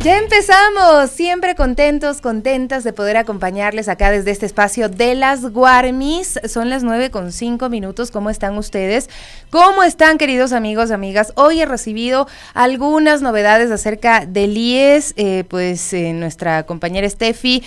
Ya empezamos, siempre contentos, contentas de poder acompañarles acá desde este espacio de las Guarmis. Son las 9:05. ¿Cómo están ustedes? ¿Cómo están, queridos amigos, amigas? Hoy he recibido algunas novedades acerca del IES, nuestra compañera Steffi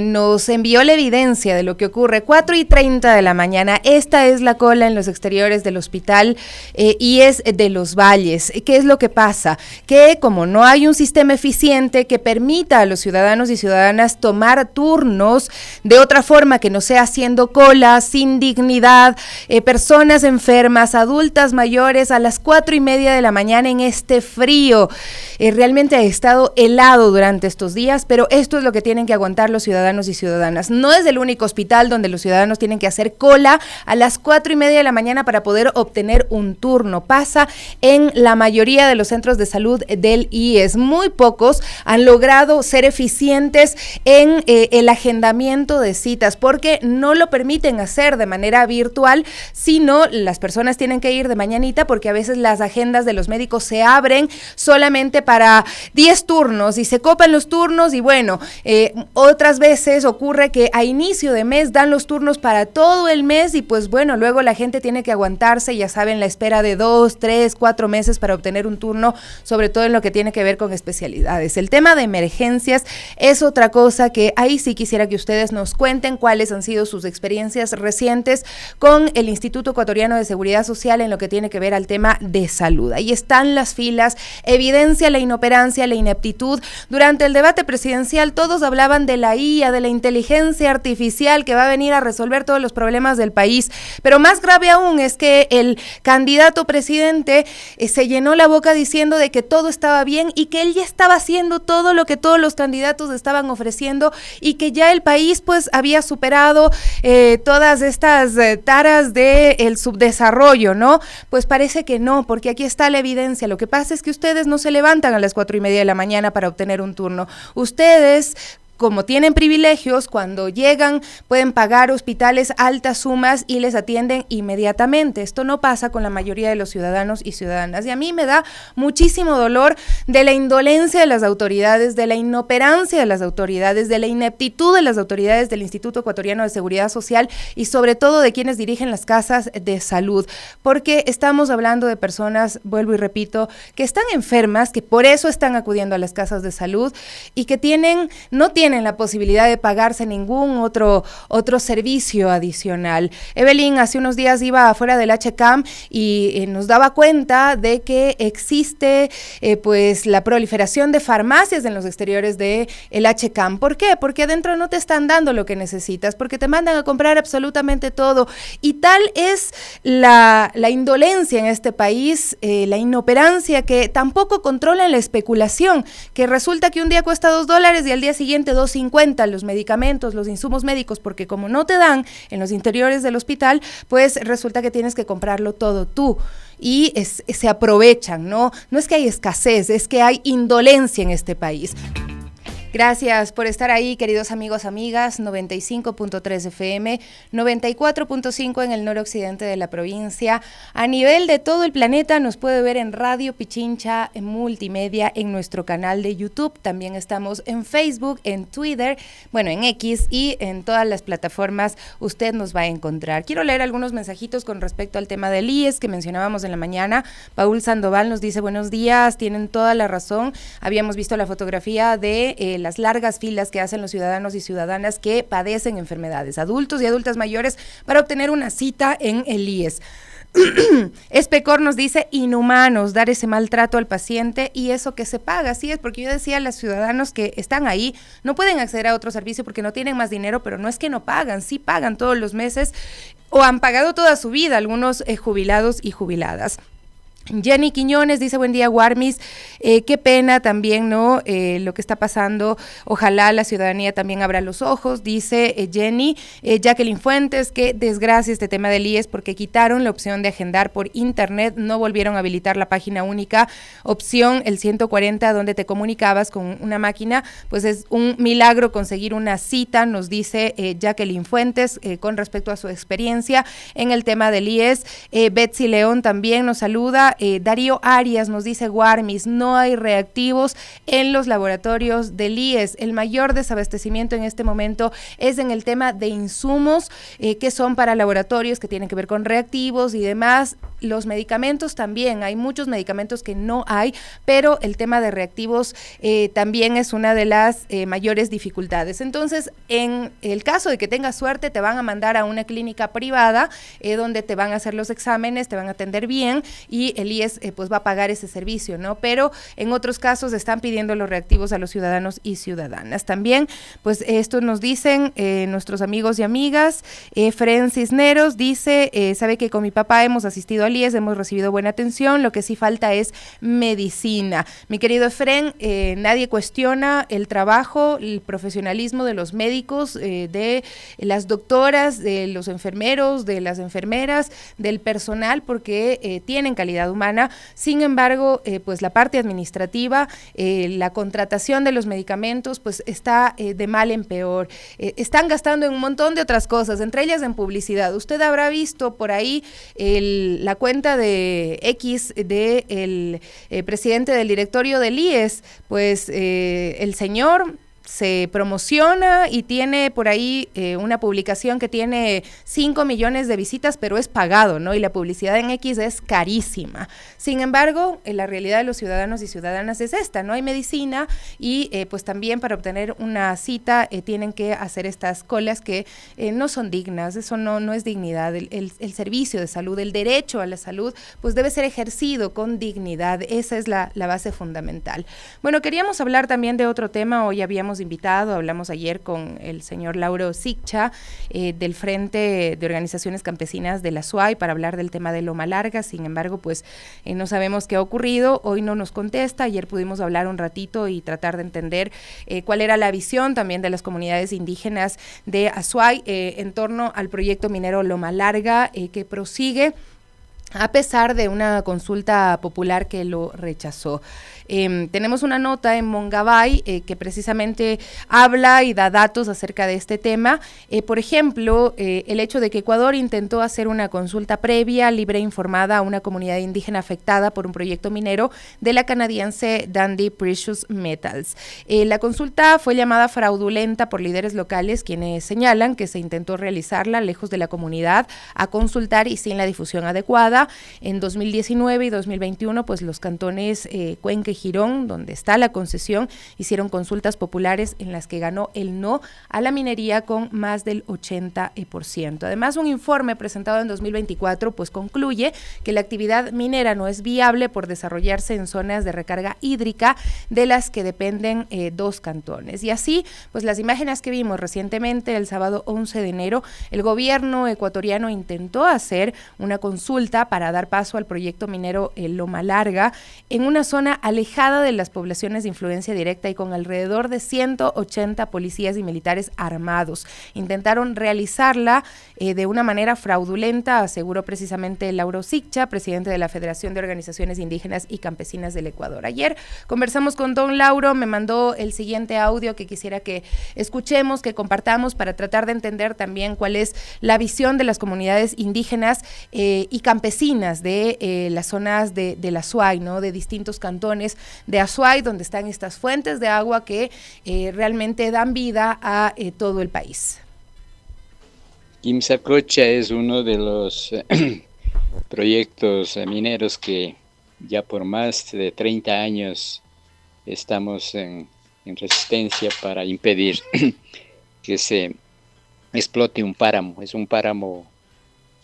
nos envió la evidencia de lo que ocurre. 4:30 de la mañana, esta es la cola en los exteriores del hospital IES de Los Valles. ¿Qué es lo que pasa? Que como no hay un sistema eficiente que permita a los ciudadanos y ciudadanas tomar turnos de otra forma que no sea haciendo cola, sin dignidad, personas enfermas, adultas mayores a las 4:30 de la mañana en este frío. Realmente ha estado helado durante estos días, pero esto es lo que tienen que aguantar los ciudadanos y ciudadanas. No es el único hospital donde los ciudadanos tienen que hacer cola a las 4:30 de la mañana para poder obtener un turno. Pasa en la mayoría de los centros de salud del IES. Muy pocos han logrado ser eficientes en el agendamiento de citas, porque no lo permiten hacer de manera virtual, sino las personas tienen que ir de mañanita, porque a veces las agendas de los médicos se abren solamente para 10 turnos y se copan los turnos y bueno, otras veces ocurre que a inicio de mes dan los turnos para todo el mes y pues bueno, luego la gente tiene que aguantarse, ya saben, la espera de 2, 3, 4 meses para obtener un turno, sobre todo en lo que tiene que ver con especialidades. El tema de emergencias es otra cosa que ahí sí quisiera que ustedes nos cuenten cuáles han sido sus experiencias recientes con el Instituto Ecuatoriano de Seguridad Social en lo que tiene que ver al tema de salud. Ahí están las filas, evidencia la inoperancia, la ineptitud. Durante el debate presidencial todos hablaban de la IA, de la inteligencia artificial que va a venir a resolver todos los problemas del país, pero más grave aún es que el candidato presidente se llenó la boca diciendo de que todo estaba bien y que él ya estaba haciendo todo lo que todos los candidatos estaban ofreciendo y que ya el país pues había superado todas estas taras del subdesarrollo, ¿no? Pues parece que no, porque aquí está la evidencia. Lo que pasa es que ustedes no se levantan a las 4:30 de la mañana para obtener un turno. Ustedes, como tienen privilegios, cuando llegan pueden pagar hospitales altas sumas y les atienden inmediatamente. Esto no pasa con la mayoría de los ciudadanos y ciudadanas. Y a mí me da muchísimo dolor de la indolencia de las autoridades, de la inoperancia de las autoridades, de la ineptitud de las autoridades del Instituto Ecuatoriano de Seguridad Social y sobre todo de quienes dirigen las casas de salud. Porque estamos hablando de personas, vuelvo y repito, que están enfermas, que por eso están acudiendo a las casas de salud y que no tienen la posibilidad de pagarse ningún otro servicio adicional. Evelyn hace unos días iba afuera del HCAM y nos daba cuenta de que existe la proliferación de farmacias en los exteriores del HCAM. ¿Por qué? Porque adentro no te están dando lo que necesitas, porque te mandan a comprar absolutamente todo y tal es la indolencia en este país, la inoperancia, que tampoco controlan la especulación, que resulta que un día cuesta $2 y al día siguiente $2.50 los medicamentos, los insumos médicos, porque como no te dan en los interiores del hospital, pues resulta que tienes que comprarlo todo tú. Y se aprovechan, ¿no? No es que hay escasez, es que hay indolencia en este país. Gracias por estar ahí, queridos amigos, amigas. 95.3 FM, 94.5 en el noroccidente de la provincia. A nivel de todo el planeta nos puede ver en Radio Pichincha, en Multimedia, en nuestro canal de YouTube. También estamos en Facebook, en Twitter, en X y en todas las plataformas usted nos va a encontrar. Quiero leer algunos mensajitos con respecto al tema del IES que mencionábamos en la mañana. Paul Sandoval nos dice: buenos días, tienen toda la razón. Habíamos visto la fotografía de las largas filas que hacen los ciudadanos y ciudadanas que padecen enfermedades, adultos y adultas mayores, para obtener una cita en el IES. Especor nos dice: inhumanos, dar ese maltrato al paciente y eso que se paga. Así es, porque yo decía a los ciudadanos que están ahí, no pueden acceder a otro servicio porque no tienen más dinero, pero no es que no pagan, sí pagan todos los meses o han pagado toda su vida, algunos jubilados y jubiladas. Jenny Quiñones dice: buen día, Guarmis, qué pena también, ¿no? Lo que está pasando, ojalá la ciudadanía también abra los ojos, dice Jenny. Jacqueline Fuentes: qué desgracia este tema del IES, porque quitaron la opción de agendar por internet, no volvieron a habilitar la página única, opción el 140, donde te comunicabas con una máquina, pues es un milagro conseguir una cita, nos dice Jacqueline Fuentes, con respecto a su experiencia en el tema del IES. Betsy León también nos saluda: Darío Arias nos dice: Guarmis, no hay reactivos en los laboratorios del IES. El mayor desabastecimiento en este momento es en el tema de insumos que son para laboratorios, que tienen que ver con reactivos y demás. Los medicamentos también, hay muchos medicamentos que no hay, pero el tema de reactivos también es una de las mayores dificultades. Entonces, en el caso de que tengas suerte, te van a mandar a una clínica privada donde te van a hacer los exámenes, te van a atender bien y el IES pues va a pagar ese servicio, ¿no? Pero en otros casos están pidiendo los reactivos a los ciudadanos y ciudadanas. También, pues esto nos dicen nuestros amigos y amigas. Fren Cisneros dice: sabe que con mi papá hemos asistido al IES, hemos recibido buena atención, lo que sí falta es medicina. Mi querido Fren, nadie cuestiona el trabajo, el profesionalismo de los médicos, de las doctoras, de los enfermeros, de las enfermeras, del personal, porque tienen calidad humana. Sin embargo, pues la parte administrativa, la contratación de los medicamentos, pues está de mal en peor. Están gastando en un montón de otras cosas, entre ellas en publicidad. Usted habrá visto por ahí la cuenta de X del presidente del directorio del IES, pues el señor se promociona y tiene por ahí una publicación que tiene 5 millones de visitas, pero es pagado, ¿no? Y la publicidad en X es carísima. Sin embargo, la realidad de los ciudadanos y ciudadanas es esta: no hay medicina y pues también para obtener una cita tienen que hacer estas colas que no son dignas. Eso no es dignidad. El servicio de salud, el derecho a la salud, pues debe ser ejercido con dignidad. Esa es la base fundamental. Bueno, queríamos hablar también de otro tema. Hoy habíamos invitado, hablamos ayer con el señor Lauro Siccha del Frente de Organizaciones Campesinas de la SUAY para hablar del tema de Loma Larga. Sin embargo, pues no sabemos qué ha ocurrido, hoy no nos contesta. Ayer pudimos hablar un ratito y tratar de entender cuál era la visión también de las comunidades indígenas de Azuay en torno al proyecto minero Loma Larga que prosigue a pesar de una consulta popular que lo rechazó. Tenemos una nota en Mongabay que precisamente habla y da datos acerca de este tema. Por ejemplo, el hecho de que Ecuador intentó hacer una consulta previa, libre e informada a una comunidad indígena afectada por un proyecto minero de la canadiense Dundee Precious Metals. La consulta fue llamada fraudulenta por líderes locales, quienes señalan que se intentó realizarla lejos de la comunidad, a consultar y sin la difusión adecuada. En 2019 y 2021, pues los cantones Cuenca y Girón, donde está la concesión, hicieron consultas populares en las que ganó el no a la minería con más del 80%. Además, un informe presentado en 2024 pues concluye que la actividad minera no es viable por desarrollarse en zonas de recarga hídrica de las que dependen 2 cantones. Y así, pues las imágenes que vimos recientemente, el sábado 11 de enero, el gobierno ecuatoriano intentó hacer una consulta para dar paso al proyecto minero Loma Larga en una zona alejada de las poblaciones de influencia directa y con alrededor de 180 policías y militares armados. Intentaron realizarla de una manera fraudulenta, aseguró precisamente Lauro Siccha, presidente de la Federación de Organizaciones Indígenas y Campesinas del Ecuador. Ayer conversamos con don Lauro, me mandó el siguiente audio que quisiera que escuchemos, que compartamos para tratar de entender también cuál es la visión de las comunidades indígenas y campesinas de las zonas de la SUAY, ¿no? De distintos cantones de Azuay, donde están estas fuentes de agua que realmente dan vida a todo el país. Quimsacocha es uno de los proyectos mineros que ya por más de 30 años estamos en resistencia para impedir que se explote un páramo. Es un páramo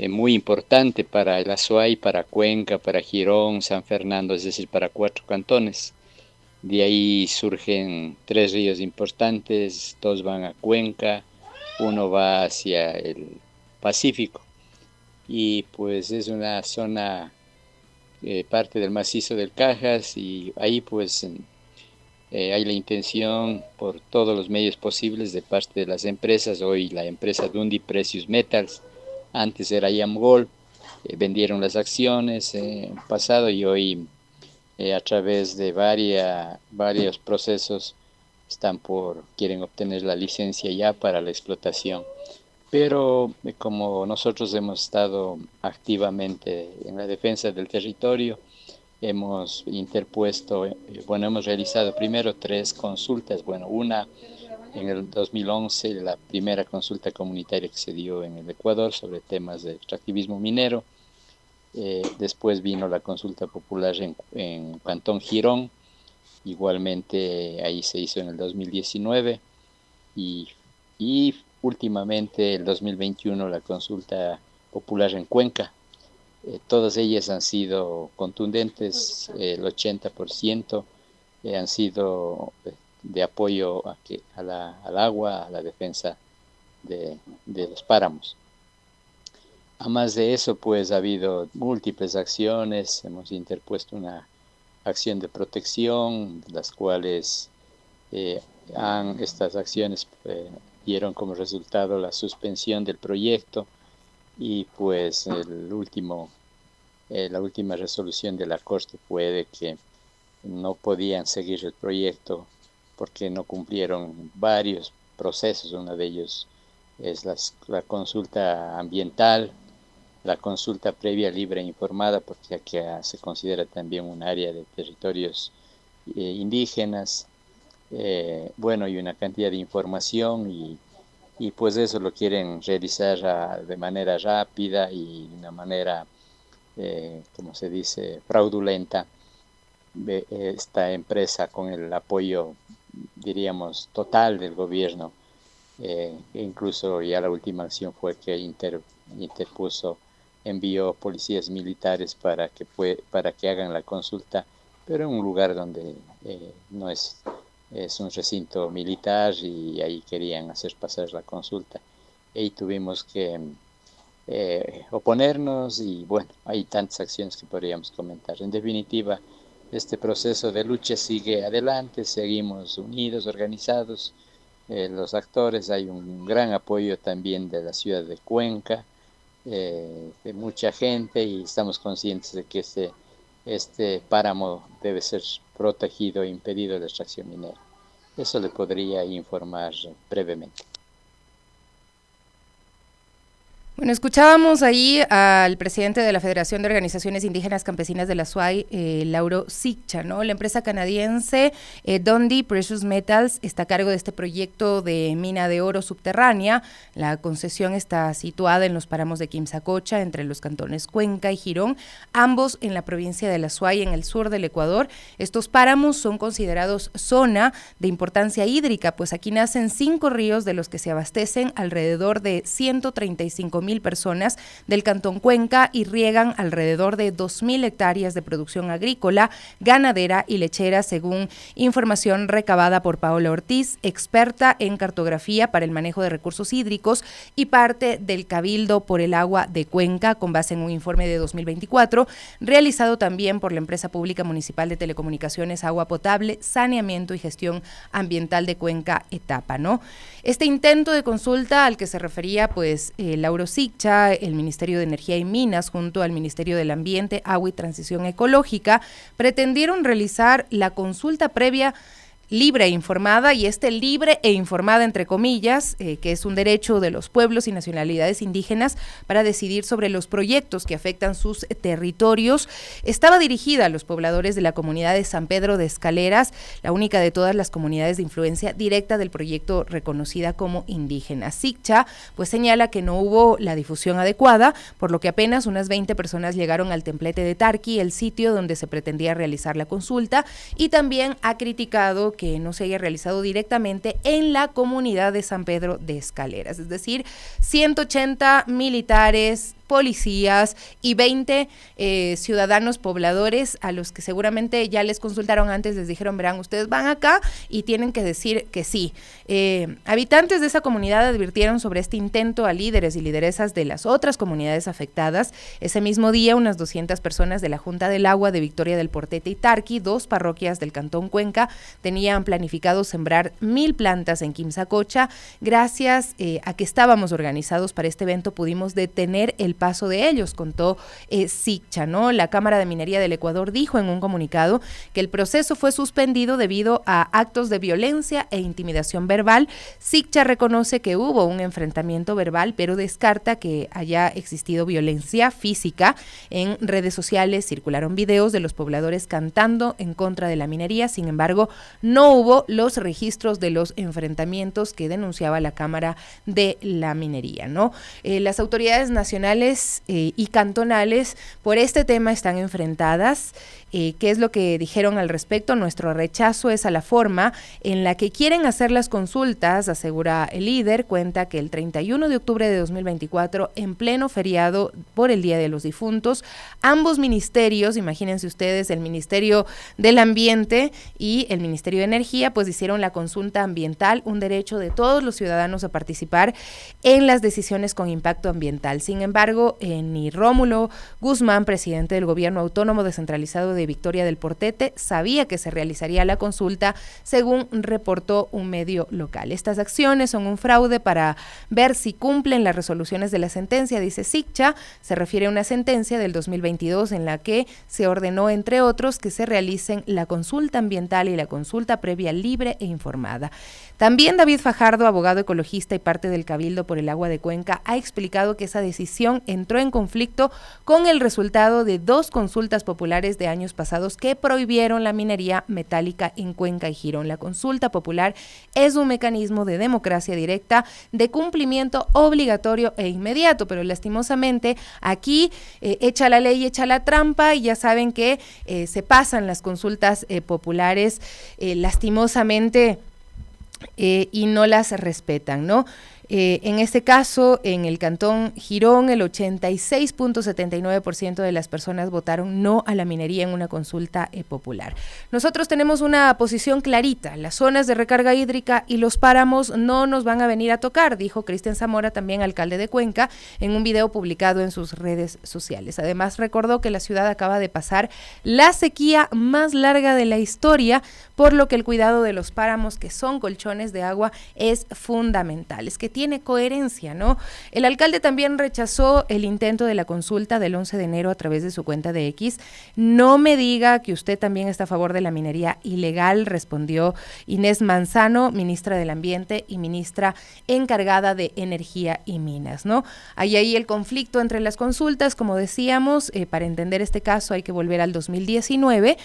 muy importante para el Azuay, para Cuenca, para Girón, San Fernando, es decir, para 4 cantones. De ahí surgen 3 ríos importantes, 2 van a Cuenca, 1 va hacia el Pacífico. Y pues es una zona parte del macizo del Cajas, y ahí pues hay la intención por todos los medios posibles de parte de las empresas. Hoy la empresa Dundee Precious Metals, antes era Yamgol, vendieron las acciones en pasado y hoy a través de varios procesos quieren obtener la licencia ya para la explotación. Pero como nosotros hemos estado activamente en la defensa del territorio, hemos interpuesto, hemos realizado primero 3 consultas, una en el 2011, la primera consulta comunitaria que se dio en el Ecuador sobre temas de extractivismo minero. Después vino la consulta popular en Cantón Girón, igualmente ahí se hizo en el 2019 y últimamente el 2021 la consulta popular en Cuenca. Todas ellas han sido contundentes, el 80% han sido de apoyo al agua, a la defensa de los páramos. A más de eso, pues ha habido múltiples acciones, hemos interpuesto una acción de protección, las cuales estas acciones dieron como resultado la suspensión del proyecto y pues la última resolución de la Corte fue de que no podían seguir el proyecto porque no cumplieron varios procesos. Uno de ellos es la consulta ambiental, la consulta previa libre e informada, porque aquí se considera también un área de territorios indígenas, y una cantidad de información y pues eso lo quieren realizar de manera rápida y de una manera, como se dice, fraudulenta. Esta empresa con el apoyo, diríamos, total del gobierno, incluso ya la última acción fue que envió policías militares para que hagan la consulta, pero en un lugar donde no es un recinto militar y ahí querían hacer pasar la consulta. Y tuvimos que oponernos y hay tantas acciones que podríamos comentar. En definitiva, este proceso de lucha sigue adelante, seguimos unidos, organizados, los actores, hay un gran apoyo también de la ciudad de Cuenca, de mucha gente y estamos conscientes de que este páramo debe ser protegido e impedido la extracción minera. Eso le podría informar brevemente. Bueno, escuchábamos ahí al presidente de la Federación de Organizaciones Indígenas Campesinas de la SUAY, Lauro Siccha, ¿no? La empresa canadiense Dundee Precious Metals está a cargo de este proyecto de mina de oro subterránea. La concesión está situada en los páramos de Quimsacocha, entre los cantones Cuenca y Girón, ambos en la provincia de la SUAY, en el sur del Ecuador. Estos páramos son considerados zona de importancia hídrica, pues aquí nacen 5 ríos de los que se abastecen alrededor de 135,000 personas del cantón Cuenca y riegan alrededor de 2,000 hectáreas de producción agrícola, ganadera y lechera, según información recabada por Paola Ortiz, experta en cartografía para el manejo de recursos hídricos y parte del Cabildo por el Agua de Cuenca, con base en un informe de 2024, realizado también por la empresa pública municipal de telecomunicaciones, agua potable, saneamiento y gestión ambiental de Cuenca, Etapa, ¿no? Este intento de consulta al que se refería, pues, Lauro Siccha, el Ministerio de Energía y Minas, junto al Ministerio del Ambiente, Agua y Transición Ecológica, pretendieron realizar la consulta previa libre e informada, y libre e informada entre comillas, que es un derecho de los pueblos y nacionalidades indígenas para decidir sobre los proyectos que afectan sus territorios, estaba dirigida a los pobladores de la comunidad de San Pedro de Escaleras, la única de todas las comunidades de influencia directa del proyecto reconocida como indígena. Siccha pues señala que no hubo la difusión adecuada, por lo que apenas unas 20 personas llegaron al templete de Tarqui, el sitio donde se pretendía realizar la consulta, y también ha criticado que no se haya realizado directamente en la comunidad de San Pedro de Escaleras, es decir, 180 militares, policías y 20 ciudadanos pobladores a los que seguramente ya les consultaron antes, les dijeron, verán, ustedes van acá y tienen que decir que sí. Habitantes de esa comunidad advirtieron sobre este intento a líderes y lideresas de las otras comunidades afectadas. Ese mismo día, unas 200 personas de la Junta del Agua de Victoria del Portete y Tarqui, 2 parroquias del cantón Cuenca, tenían planificado sembrar 1,000 plantas en Quimsacocha. Gracias a que estábamos organizados para este evento, pudimos detener el paso de ellos, contó Siccha, ¿no? La Cámara de Minería del Ecuador dijo en un comunicado que el proceso fue suspendido debido a actos de violencia e intimidación verbal. Siccha reconoce que hubo un enfrentamiento verbal, pero descarta que haya existido violencia física. En redes sociales circularon videos de los pobladores cantando en contra de la minería, sin embargo, no hubo los registros de los enfrentamientos que denunciaba la Cámara de la Minería, ¿no? Las autoridades nacionales y cantonales por este tema están enfrentadas. ¿Qué es lo que dijeron al respecto? Nuestro rechazo es a la forma en la que quieren hacer las consultas, asegura el líder. Cuenta que el 31 de octubre de 2024, en pleno feriado por el Día de los Difuntos, ambos ministerios, imagínense ustedes, el Ministerio del Ambiente y el Ministerio de Energía, pues hicieron la consulta ambiental, un derecho de todos los ciudadanos a participar en las decisiones con impacto ambiental. Sin embargo, ni Rómulo Guzmán, presidente del Gobierno Autónomo Descentralizado de Victoria del Portete, sabía que se realizaría la consulta, según reportó un medio local. Estas acciones son un fraude para ver si cumplen las resoluciones de la sentencia, dice Siccha. Se refiere a una sentencia del 2022 en la que se ordenó, entre otros, que se realicen la consulta ambiental y la consulta previa libre e informada. También David Fajardo, abogado ecologista y parte del Cabildo por el Agua de Cuenca, ha explicado que esa decisión entró en conflicto con el resultado de 2 consultas populares de años pasados que prohibieron la minería metálica en Cuenca y Girón. La consulta popular es un mecanismo de democracia directa de cumplimiento obligatorio e inmediato, pero lastimosamente aquí echa la ley, echa la trampa, y ya saben que se pasan las consultas populares lastimosamente y no las respetan, ¿no? En este caso, en el Cantón Girón, el 86.79% de las personas votaron no a la minería en una consulta popular. Nosotros tenemos una posición clarita: las zonas de recarga hídrica y los páramos no nos van a venir a tocar, dijo Cristian Zamora, también alcalde de Cuenca, en un video publicado en sus redes sociales. Además, recordó que la ciudad acaba de pasar la sequía más larga de la historia, por lo que el cuidado de los páramos, que son colchones de agua, es fundamental. Es que tiene coherencia, ¿no? El alcalde también rechazó el intento de la consulta del 11 de enero a través de su cuenta de X. No me diga que usted también está a favor de la minería ilegal, respondió Inés Manzano, ministra del Ambiente y ministra encargada de Energía y Minas, ¿no? Hay ahí el conflicto entre las consultas, como decíamos. Para entender este caso hay que volver al 2019,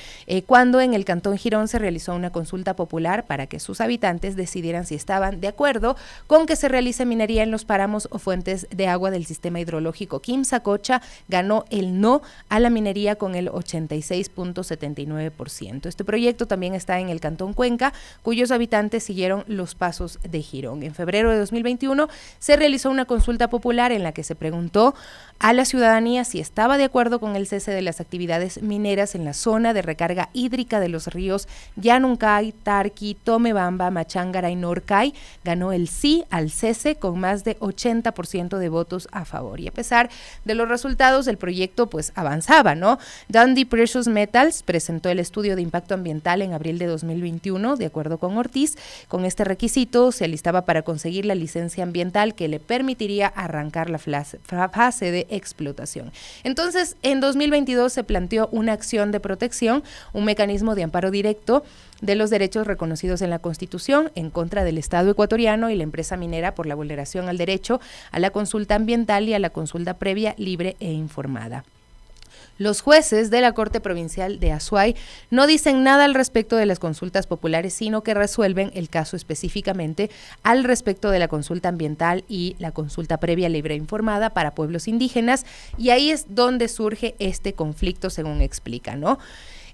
cuando en el Cantón Girón se realizó una consulta popular para que sus habitantes decidieran si estaban de acuerdo con que se realice minería en los páramos o fuentes de agua del sistema hidrológico Quimsacocha. Ganó el no a la minería con el 86.79%. Este proyecto también está en el Cantón Cuenca, cuyos habitantes siguieron los pasos de Girón. En febrero de 2021 se realizó una consulta popular en la que se preguntó a la ciudadanía si estaba de acuerdo con el cese de las actividades mineras en la zona de recarga hídrica de los ríos Yanuncay, Tarqui, Tomebamba, Machángara y Norcay. Ganó el sí al cese con más de 80% de votos a favor. Y a pesar de los resultados, el proyecto pues avanzaba, ¿no? Dundee Precious Metals presentó el estudio de impacto ambiental en abril de 2021, de acuerdo con Ortiz. Con este requisito se alistaba para conseguir la licencia ambiental que le permitiría arrancar la fase de explotación. Entonces, en 2022 se planteó una acción de protección, un mecanismo de amparo directo de los derechos reconocidos en la Constitución en contra del Estado ecuatoriano y la empresa minera por la vulneración al derecho a la consulta ambiental y a la consulta previa, libre e informada. Los jueces de la Corte Provincial de Azuay no dicen nada al respecto de las consultas populares, sino que resuelven el caso específicamente al respecto de la consulta ambiental y la consulta previa, libre e informada para pueblos indígenas, y ahí es donde surge este conflicto, según explica, ¿no?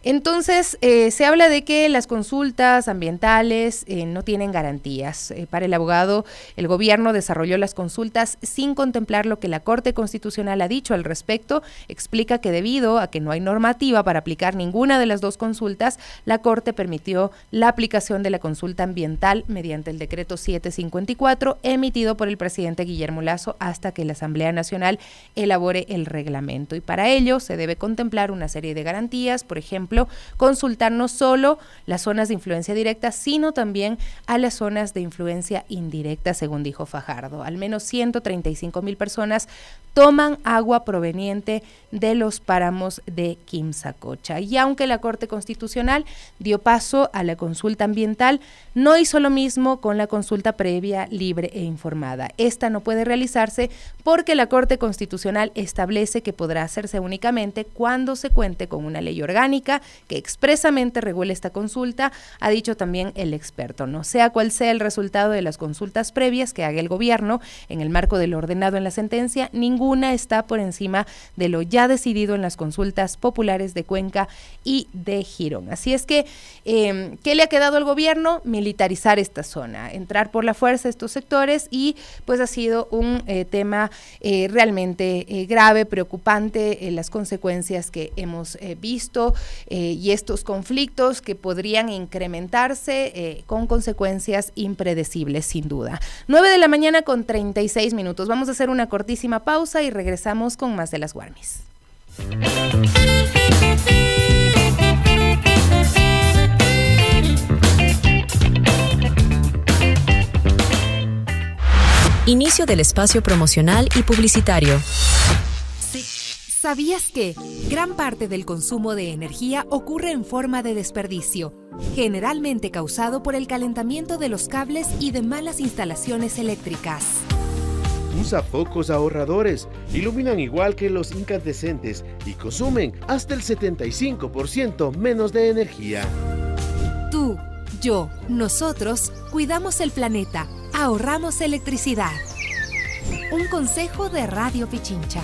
Entonces, se habla de que las consultas ambientales no tienen garantías. Para el abogado, el gobierno desarrolló las consultas sin contemplar lo que la Corte Constitucional ha dicho al respecto. Explica que debido a que no hay normativa para aplicar ninguna de las dos consultas, la Corte permitió la aplicación de la consulta ambiental mediante el decreto 754 emitido por el presidente Guillermo Lasso hasta que la Asamblea Nacional elabore el reglamento. Y para ello se debe contemplar una serie de garantías, por ejemplo, ejemplo, consultar no solo las zonas de influencia directa, sino también a las zonas de influencia indirecta, según dijo Fajardo. Al menos 135,000 personas toman agua proveniente de los páramos de Quimsacocha. Y aunque la Corte Constitucional dio paso a la consulta ambiental, no hizo lo mismo con la consulta previa, libre e informada. Esta no puede realizarse porque la Corte Constitucional establece que podrá hacerse únicamente cuando se cuente con una ley orgánica que expresamente regule esta consulta, ha dicho también el experto. No sea cual sea el resultado de las consultas previas que haga el gobierno en el marco de lo ordenado en la sentencia, ninguna está por encima de lo ya decidido en las consultas populares de Cuenca y de Girón. Así es que, ¿qué le ha quedado al gobierno? Militarizar esta zona, entrar por la fuerza a estos sectores, y pues ha sido un tema realmente grave, preocupante, las consecuencias que hemos visto y estos conflictos que podrían incrementarse con consecuencias impredecibles, sin duda. 9:36 a.m. Vamos a hacer una cortísima pausa y regresamos con más de las Guarmis. Inicio del espacio promocional y publicitario. ¿Sabías que gran parte del consumo de energía ocurre en forma de desperdicio, generalmente causado por el calentamiento de los cables y de malas instalaciones eléctricas? Usa focos ahorradores, iluminan igual que los incandescentes y consumen hasta el 75% menos de energía. Tú, yo, nosotros cuidamos el planeta, ahorramos electricidad. Un consejo de Radio Pichincha.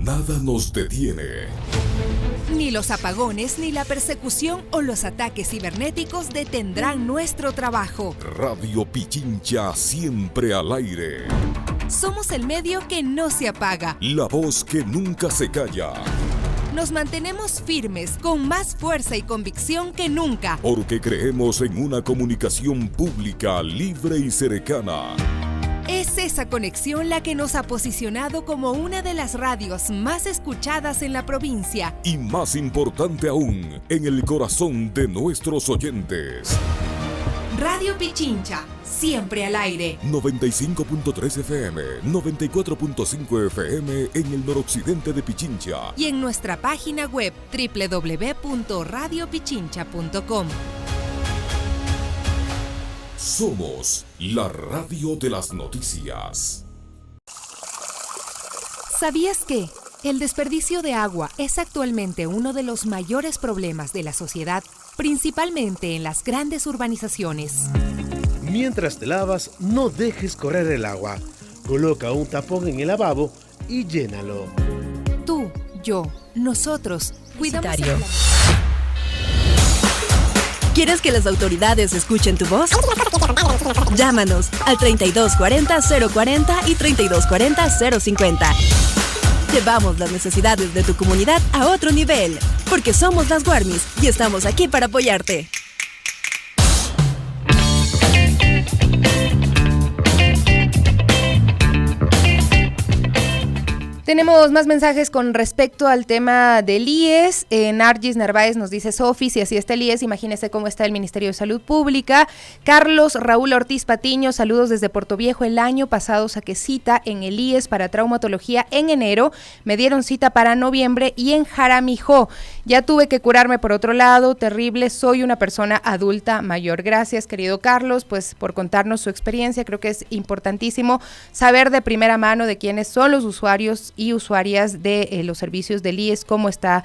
Nada nos detiene. Ni los apagones, ni la persecución o los ataques cibernéticos detendrán nuestro trabajo. Radio Pichincha siempre al aire. Somos el medio que no se apaga. La voz que nunca se calla. Nos mantenemos firmes, con más fuerza y convicción que nunca. Porque creemos en una comunicación pública, libre y cercana. Es esa conexión la que nos ha posicionado como una de las radios más escuchadas en la provincia. Y más importante aún, en el corazón de nuestros oyentes. Radio Pichincha, siempre al aire. 95.3 FM, 94.5 FM en el noroccidente de Pichincha. Y en nuestra página web www.radiopichincha.com. Somos la radio de las noticias. ¿Sabías que el desperdicio de agua es actualmente uno de los mayores problemas de la sociedad, principalmente en las grandes urbanizaciones? Mientras te lavas, no dejes correr el agua. Coloca un tapón en el lavabo y llénalo. Tú, yo, nosotros cuidamos el planeta. ¿Quieres que las autoridades escuchen tu voz? Llámanos al 3240-040 y 3240-050. Llevamos las necesidades de tu comunidad a otro nivel, porque somos las Guarmis y estamos aquí para apoyarte. Tenemos más mensajes con respecto al tema del IES. Nargis Narváez nos dice: Sofi, si así está el IES, imagínese cómo está el Ministerio de Salud Pública. Carlos Raúl Ortiz Patiño, saludos desde Puerto Viejo. El año pasado saqué cita en el IES para traumatología en enero, me dieron cita para noviembre y en Jaramijó. Ya tuve que curarme por otro lado, terrible, soy una persona adulta mayor. Gracias, querido Carlos, pues por contarnos su experiencia. Creo que es importantísimo saber de primera mano de quiénes son los usuarios y usuarias de los servicios del IES, cómo está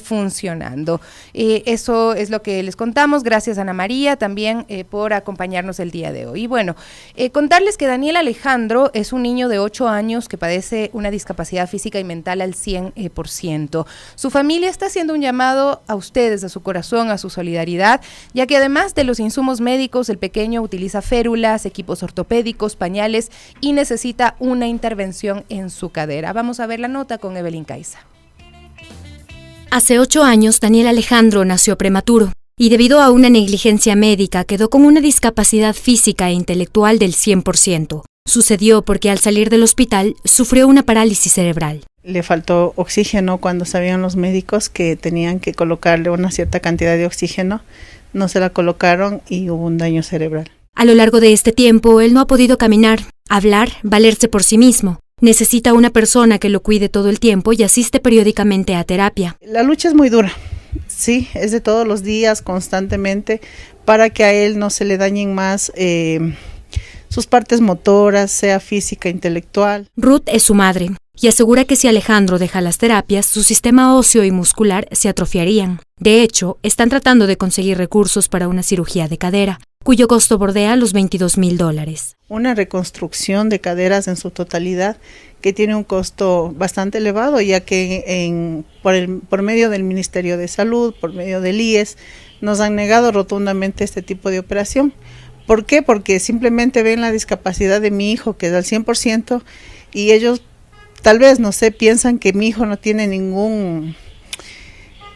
funcionando. Eso es lo que les contamos. Gracias, Ana María, también por acompañarnos el día de hoy. Y bueno, contarles que Daniel Alejandro es un niño de 8 años que padece una discapacidad física y mental al 100%. Su familia está haciendo un llamado a ustedes, a su corazón, a su solidaridad, ya que además de los insumos médicos, el pequeño utiliza férulas, equipos ortopédicos, pañales y necesita una intervención en su cadera. Vamos a ver la nota con Evelyn Caiza. Hace 8 años, Daniel Alejandro nació prematuro y debido a una negligencia médica quedó con una discapacidad física e intelectual del 100%. Sucedió porque al salir del hospital sufrió una parálisis cerebral. Le faltó oxígeno cuando sabían los médicos que tenían que colocarle una cierta cantidad de oxígeno. No se la colocaron y hubo un daño cerebral. A lo largo de este tiempo, él no ha podido caminar, hablar, valerse por sí mismo. Necesita una persona que lo cuide todo el tiempo y asiste periódicamente a terapia. La lucha es muy dura, sí, es de todos los días, constantemente, para que a él no se le dañen más sus partes motoras, sea física, intelectual. Ruth es su madre y asegura que si Alejandro deja las terapias, su sistema óseo y muscular se atrofiarían. De hecho, están tratando de conseguir recursos para una cirugía de cadera, cuyo costo bordea los $22,000. Una reconstrucción de caderas en su totalidad que tiene un costo bastante elevado, ya que por medio del Ministerio de Salud, por medio del IES, nos han negado rotundamente este tipo de operación. ¿Por qué? Porque simplemente ven la discapacidad de mi hijo, que es al 100%, y ellos tal vez, no sé, piensan que mi hijo no tiene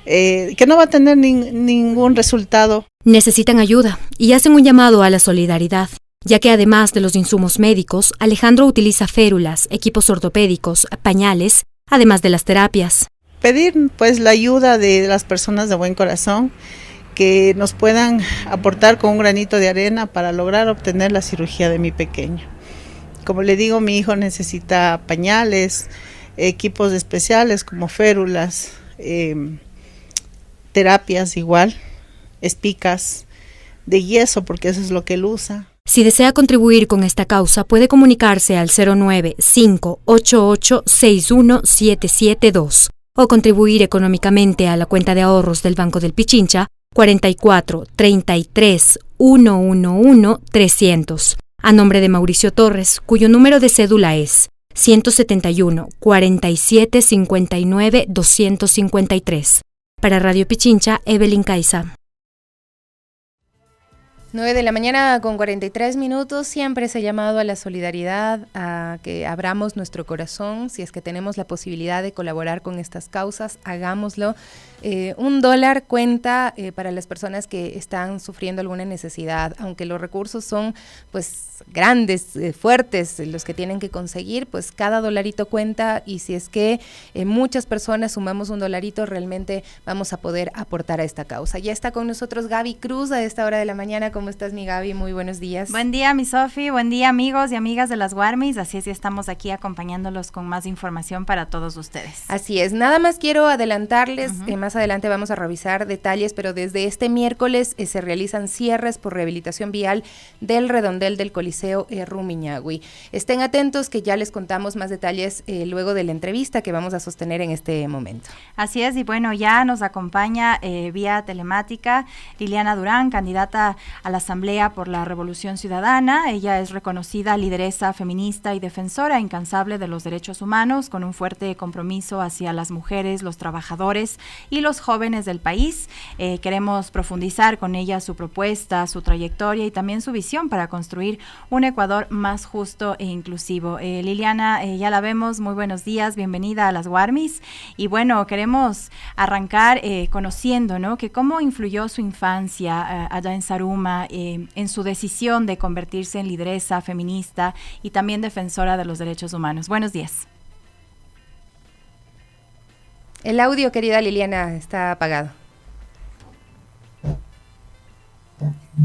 que no va a tener ningún resultado. Necesitan ayuda y hacen un llamado a la solidaridad, ya que además de los insumos médicos, Alejandro utiliza férulas, equipos ortopédicos, pañales, además de las terapias. Pedir pues la ayuda de las personas de buen corazón que nos puedan aportar con un granito de arena para lograr obtener la cirugía de mi pequeño. Como le digo, mi hijo necesita pañales, equipos especiales como férulas, terapias igual, espicas de yeso, porque eso es lo que él usa. Si desea contribuir con esta causa, puede comunicarse al 09-588-61772 o contribuir económicamente a la cuenta de ahorros del Banco del Pichincha 44 33 111 300, a nombre de Mauricio Torres, cuyo número de cédula es 171 47 59 253. Para Radio Pichincha, Evelyn Caiza. 9:43 a.m, siempre se ha llamado a la solidaridad, a que abramos nuestro corazón, si es que tenemos la posibilidad de colaborar con estas causas, hagámoslo. $1 cuenta para las personas que están sufriendo alguna necesidad, aunque los recursos son pues grandes, fuertes, los que tienen que conseguir, pues cada $1 cuenta, y si es que muchas personas sumamos $1, realmente vamos a poder aportar a esta causa. Ya está con nosotros Gaby Cruz a esta hora de la mañana. ¿Cómo estás, mi Gaby? Muy buenos días. Buen día, mi Sofi. Buen día, amigos y amigas de las Guarmis. Así es, ya estamos aquí acompañándolos con más información para todos ustedes. Así es. Nada más quiero adelantarles, más adelante vamos a revisar detalles, pero desde este miércoles se realizan cierres por rehabilitación vial del redondel del Coliseo Rumiñahui. Estén atentos, que ya les contamos más detalles luego de la entrevista que vamos a sostener en este momento. Así es, y bueno, ya nos acompaña vía telemática Liliana Durán, candidata a la Asamblea por la Revolución Ciudadana. Ella es reconocida lideresa feminista y defensora incansable de los derechos humanos, con un fuerte compromiso hacia las mujeres, los trabajadores y los jóvenes del país. Queremos profundizar con ella su propuesta, su trayectoria y también su visión para construir un Ecuador más justo e inclusivo. Liliana, ya la vemos, muy buenos días, bienvenida a las Guarmis. Y bueno, queremos arrancar conociendo, ¿no?, que cómo influyó su infancia allá en Zaruma, en su decisión de convertirse en lideresa feminista y también defensora de los derechos humanos. Buenos días. El audio, querida Liliana, está apagado.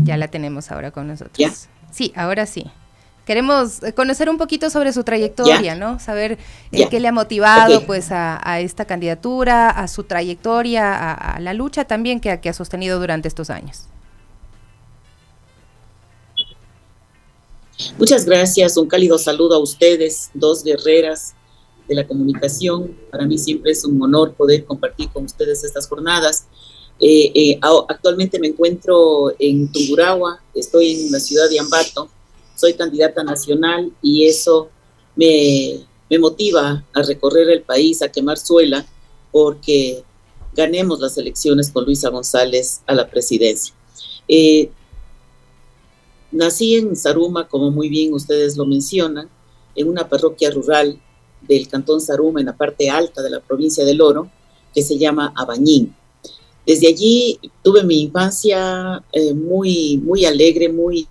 Ya la tenemos ahora con nosotros. ¿Ya? Sí, ahora sí. Queremos conocer un poquito sobre su trayectoria, ¿ya?, ¿no? Saber qué le ha motivado pues a esta candidatura, a su trayectoria, a la lucha también que ha sostenido durante estos años. Muchas gracias, un cálido saludo a ustedes, dos guerreras de la comunicación. Para mí siempre es un honor poder compartir con ustedes estas jornadas. Actualmente me encuentro en Tungurahua, estoy en la ciudad de Ambato, soy candidata nacional y eso me motiva a recorrer el país, a quemar suela, porque ganemos las elecciones con Luisa González a la presidencia. Nací en Zaruma, como muy bien ustedes lo mencionan, en una parroquia rural del cantón Zaruma, en la parte alta de la provincia del Oro, que se llama Abañín. Desde allí tuve mi infancia muy alegre, muy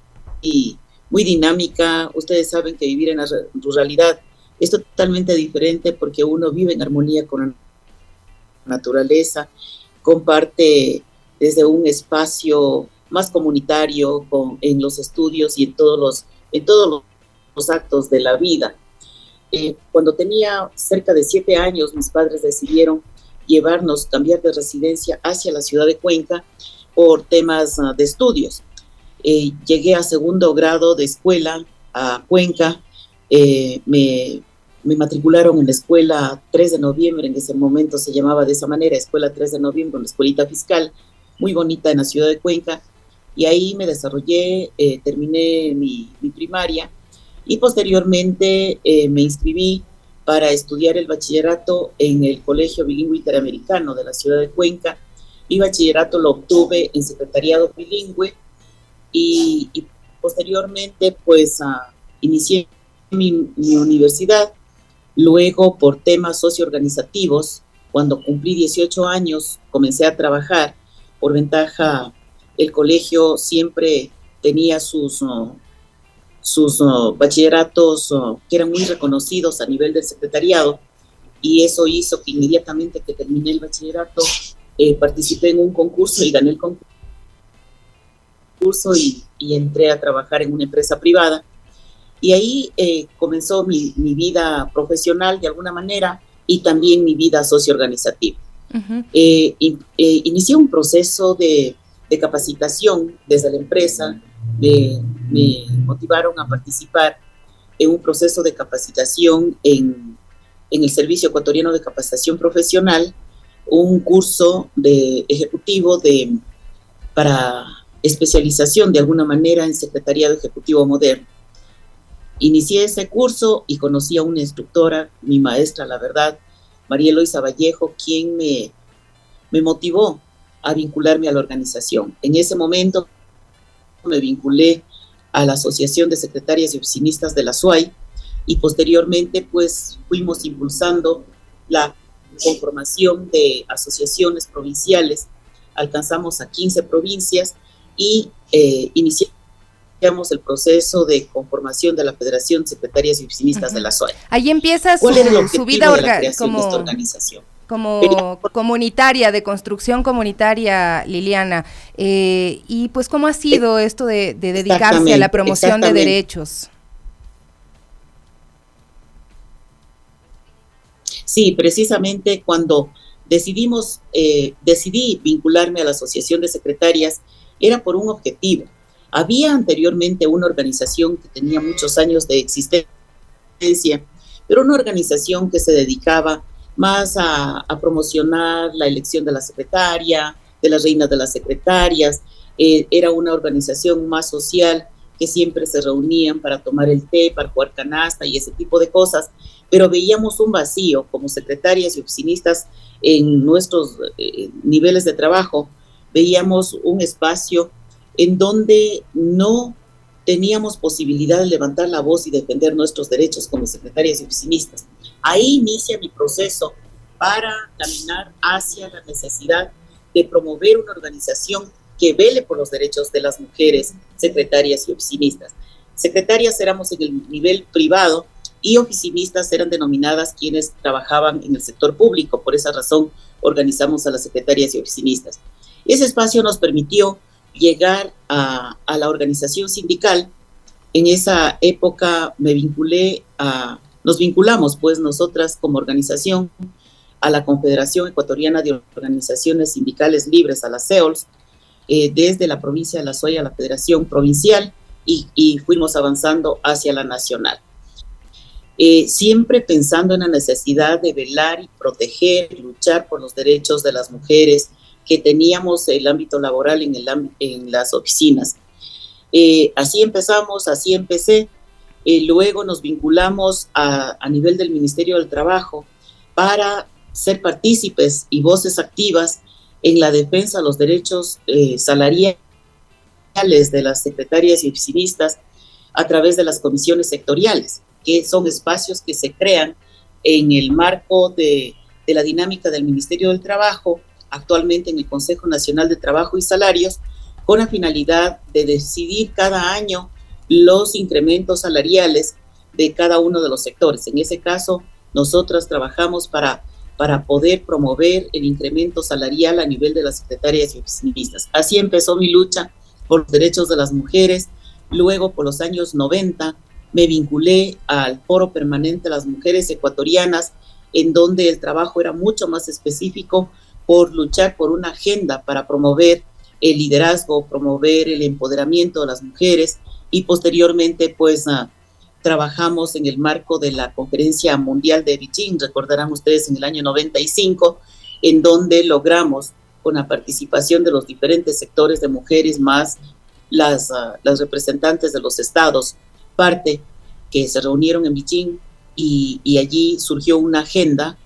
muy dinámica. Ustedes saben que vivir en la ruralidad es totalmente diferente porque uno vive en armonía con la naturaleza, comparte desde un espacio más comunitario en los estudios y en todos los actos de la vida. Cuando tenía cerca de 7 años, mis padres decidieron cambiar de residencia hacia la ciudad de Cuenca por temas de estudios. Llegué a 2º grado de escuela a Cuenca, me matricularon en la escuela 3 de noviembre, en ese momento se llamaba de esa manera, escuela 3 de noviembre, una escuelita fiscal, muy bonita en la ciudad de Cuenca, y ahí me desarrollé, terminé mi primaria, y posteriormente me inscribí para estudiar el bachillerato en el Colegio Bilingüe Interamericano de la ciudad de Cuenca. Mi bachillerato lo obtuve en secretariado bilingüe y posteriormente pues inicié mi universidad. Luego, por temas socioorganizativos, cuando cumplí 18 años, comencé a trabajar. Por ventaja, el colegio siempre tenía sus bachilleratos que eran muy reconocidos a nivel del secretariado, y eso hizo que inmediatamente que terminé el bachillerato participé en un concurso y gané el concurso y entré a trabajar en una empresa privada, y ahí comenzó mi vida profesional de alguna manera y también mi vida socioorganizativa. Uh-huh. Inicié un proceso de capacitación desde la empresa. Me motivaron a participar en un proceso de capacitación en el Servicio Ecuatoriano de Capacitación Profesional, un curso de ejecutivo para especialización de alguna manera en secretariado ejecutivo moderno. Inicié ese curso y conocí a una instructora, mi maestra, la verdad, María Eloisa Vallejo, quien me motivó a vincularme a la organización. En ese momento me vinculé a la Asociación de Secretarias y Oficinistas de la SUAY, y posteriormente pues fuimos impulsando la conformación de asociaciones provinciales. Alcanzamos a 15 provincias y iniciamos el proceso de conformación de la Federación de Secretarias y Oficinistas de la SUAY. Ahí empieza su vida como comunitaria, de construcción comunitaria, Liliana. Y pues, ¿cómo ha sido esto de dedicarse a la promoción de derechos? Sí, precisamente cuando decidí vincularme a la Asociación de Secretarias, era por un objetivo. Había anteriormente una organización que tenía muchos años de existencia, pero una organización que se dedicaba más a promocionar la elección de la secretaria, de las reinas de las secretarias. Era una organización más social, que siempre se reunían para tomar el té, para jugar canasta y ese tipo de cosas, pero veíamos un vacío como secretarias y oficinistas en nuestros niveles de trabajo. Veíamos un espacio en donde no teníamos posibilidad de levantar la voz y defender nuestros derechos como secretarias y oficinistas. Ahí inicia mi proceso para caminar hacia la necesidad de promover una organización que vele por los derechos de las mujeres secretarias y oficinistas. Secretarias éramos en el nivel privado y oficinistas eran denominadas quienes trabajaban en el sector público. Por esa razón organizamos a las secretarias y oficinistas. Ese espacio nos permitió llegar a la organización sindical. En esa época nos vinculamos pues nosotras como organización a la Confederación Ecuatoriana de Organizaciones Sindicales Libres, a la CEOLS, desde la provincia de La Suay a la Federación Provincial, y fuimos avanzando hacia la nacional. Siempre pensando en la necesidad de velar y proteger, luchar por los derechos de las mujeres, que teníamos el ámbito laboral en las oficinas. Así empezamos, así empecé. Luego nos vinculamos a nivel del Ministerio del Trabajo para ser partícipes y voces activas en la defensa de los derechos salariales de las secretarias y oficinistas a través de las comisiones sectoriales, que son espacios que se crean en el marco de la dinámica del Ministerio del Trabajo, actualmente en el Consejo Nacional de Trabajo y Salarios, con la finalidad de decidir cada año los incrementos salariales de cada uno de los sectores. En ese caso, nosotras trabajamos para poder promover el incremento salarial a nivel de las secretarias y oficinistas. Así empezó mi lucha por los derechos de las mujeres. Luego, por los años 90, me vinculé al Foro Permanente de las Mujeres Ecuatorianas, en donde el trabajo era mucho más específico por luchar por una agenda para promover el liderazgo, promover el empoderamiento de las mujeres, y posteriormente pues trabajamos en el marco de la Conferencia Mundial de Beijing, recordarán ustedes, en el año 95, en donde logramos, con la participación de los diferentes sectores de mujeres más las representantes de los estados, parte que se reunieron en Beijing, y allí surgió una agenda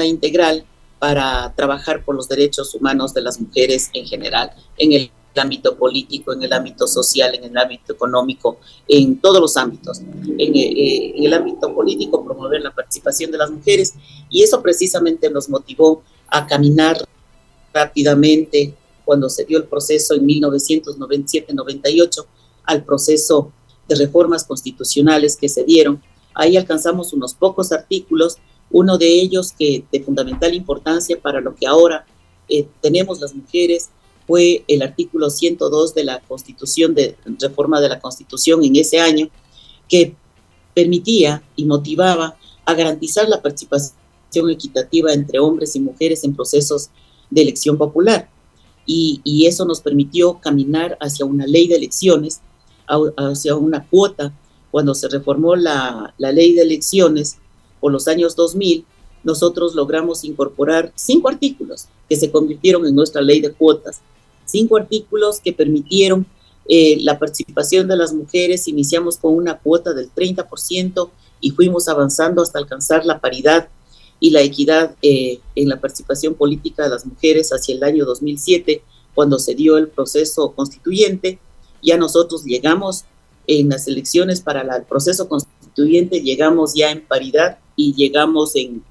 integral para trabajar por los derechos humanos de las mujeres en general, en el ámbito político, en el ámbito social, en el ámbito económico, en todos los ámbitos. En el ámbito político, promover la participación de las mujeres, y eso precisamente nos motivó a caminar rápidamente cuando se dio el proceso en 1997-98, al proceso de reformas constitucionales que se dieron. Ahí alcanzamos unos pocos artículos, uno de ellos que de fundamental importancia para lo que ahora tenemos las mujeres fue el artículo 102 de la Constitución, de reforma de la Constitución en ese año, que permitía y motivaba a garantizar la participación equitativa entre hombres y mujeres en procesos de elección popular. Y eso nos permitió caminar hacia una ley de elecciones, hacia una cuota. Cuando se reformó la ley de elecciones por los años 2000, nosotros logramos incorporar 5 artículos que se convirtieron en nuestra ley de cuotas, 5 artículos que permitieron la participación de las mujeres. Iniciamos con una cuota del 30% y fuimos avanzando hasta alcanzar la paridad y la equidad en la participación política de las mujeres hacia el año 2007, cuando se dio el proceso constituyente. Ya nosotros llegamos en las elecciones para el proceso constituyente, llegamos ya en paridad y llegamos en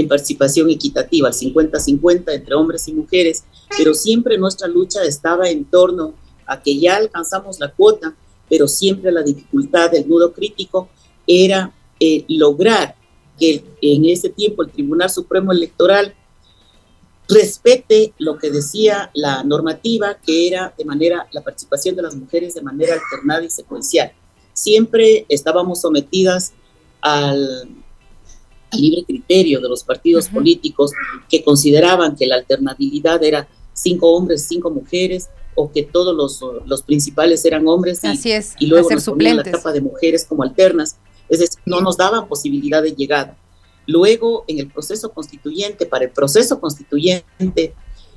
participación equitativa, al 50-50 entre hombres y mujeres, pero siempre nuestra lucha estaba en torno a que ya alcanzamos la cuota, pero siempre la dificultad del nudo crítico era lograr que en ese tiempo el Tribunal Supremo Electoral respete lo que decía la normativa, que era la participación de las mujeres de manera alternada y secuencial. Siempre estábamos sometidas al libre criterio de los partidos políticos, que consideraban que la alternabilidad era 5 hombres, 5 mujeres, o que todos los principales eran hombres, y luego nos ponían la capa de mujeres como alternas. Es decir, no nos daban posibilidad de llegada. Luego, en el proceso constituyente, para el proceso constituyente,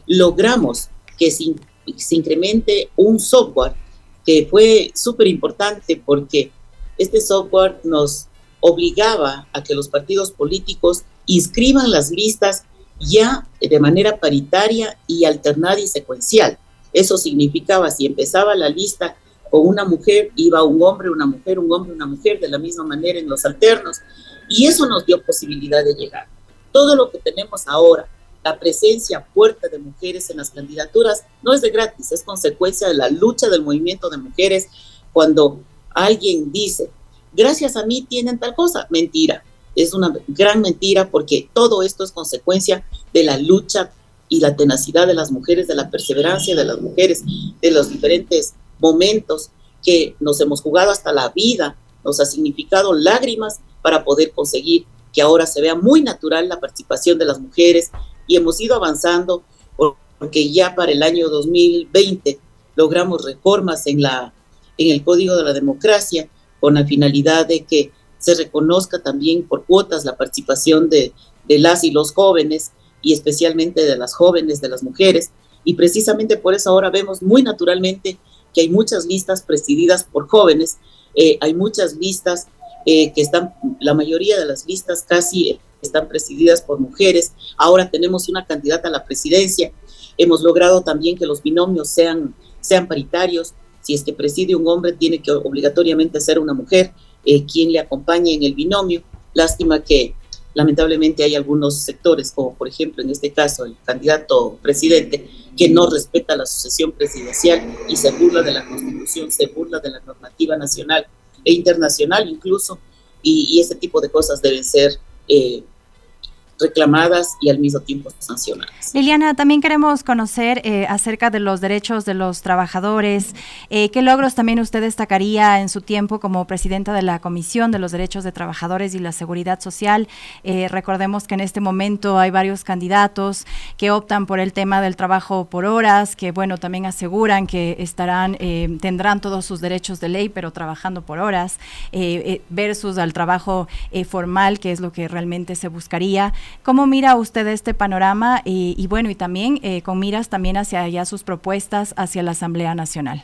logramos que se incremente un software que fue súper importante, porque este software nos obligaba a que los partidos políticos inscriban las listas ya de manera paritaria y alternada y secuencial. Eso significaba, si empezaba la lista con una mujer, iba un hombre, una mujer, un hombre, una mujer, de la misma manera en los alternos, y eso nos dio posibilidad de llegar. Todo lo que tenemos ahora, la presencia fuerte de mujeres en las candidaturas, no es de gratis, es consecuencia de la lucha del movimiento de mujeres. Cuando alguien dice, gracias a mí tienen tal cosa, mentira, es una gran mentira, porque todo esto es consecuencia de la lucha y la tenacidad de las mujeres, de la perseverancia de las mujeres, de los diferentes momentos que nos hemos jugado hasta la vida, nos ha significado lágrimas para poder conseguir que ahora se vea muy natural la participación de las mujeres, y hemos ido avanzando, porque ya para el año 2020 logramos reformas en el Código de la Democracia, con la finalidad de que se reconozca también por cuotas la participación de las y los jóvenes, y especialmente de las jóvenes, de las mujeres, y precisamente por eso ahora vemos muy naturalmente que hay muchas listas presididas por jóvenes, hay muchas listas la mayoría de las listas casi están presididas por mujeres. Ahora tenemos una candidata a la presidencia. Hemos logrado también que los binomios sean paritarios. Si es que preside un hombre, tiene que obligatoriamente ser una mujer quien le acompañe en el binomio. Lástima que lamentablemente hay algunos sectores, como por ejemplo en este caso el candidato presidente, que no respeta la sucesión presidencial y se burla de la Constitución, se burla de la normativa nacional e internacional incluso, y ese tipo de cosas deben ser reclamadas y al mismo tiempo sancionadas. Liliana, también queremos conocer acerca de los derechos de los trabajadores. ¿Qué logros también usted destacaría en su tiempo como presidenta de la Comisión de los Derechos de Trabajadores y la Seguridad Social? Recordemos que en este momento hay varios candidatos que optan por el tema del trabajo por horas, que bueno, también aseguran que tendrán todos sus derechos de ley, pero trabajando por horas, versus al trabajo formal, que es lo que realmente se buscaría. ¿Cómo mira usted este panorama y bueno, y también con miras también hacia allá sus propuestas hacia la Asamblea Nacional?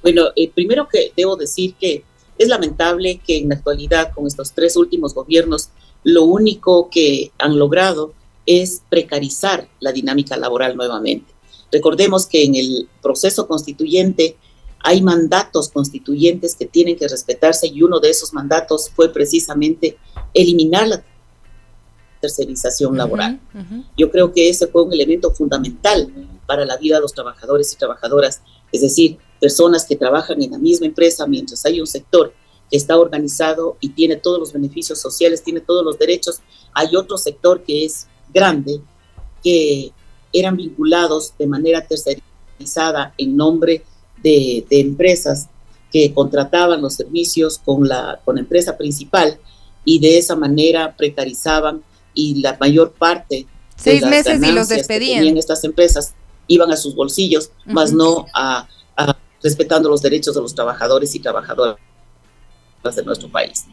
Bueno, primero que debo decir que es lamentable que en la actualidad con estos 3 últimos gobiernos lo único que han logrado es precarizar la dinámica laboral nuevamente. Recordemos que en el proceso constituyente hay mandatos constituyentes que tienen que respetarse y uno de esos mandatos fue precisamente eliminar la tercerización laboral. Yo creo que ese fue un elemento fundamental para la vida de los trabajadores y trabajadoras, es decir, personas que trabajan en la misma empresa mientras hay un sector que está organizado y tiene todos los beneficios sociales, tiene todos los derechos. Hay otro sector que es grande, que eran vinculados de manera tercerizada en nombre de empresas que contrataban los servicios con la empresa principal y de esa manera precarizaban y la mayor parte 6 de las meses y los ganancias despedían. que tenían estas empresas iban a sus bolsillos, más no a respetando los derechos de los trabajadores y trabajadoras de nuestro país.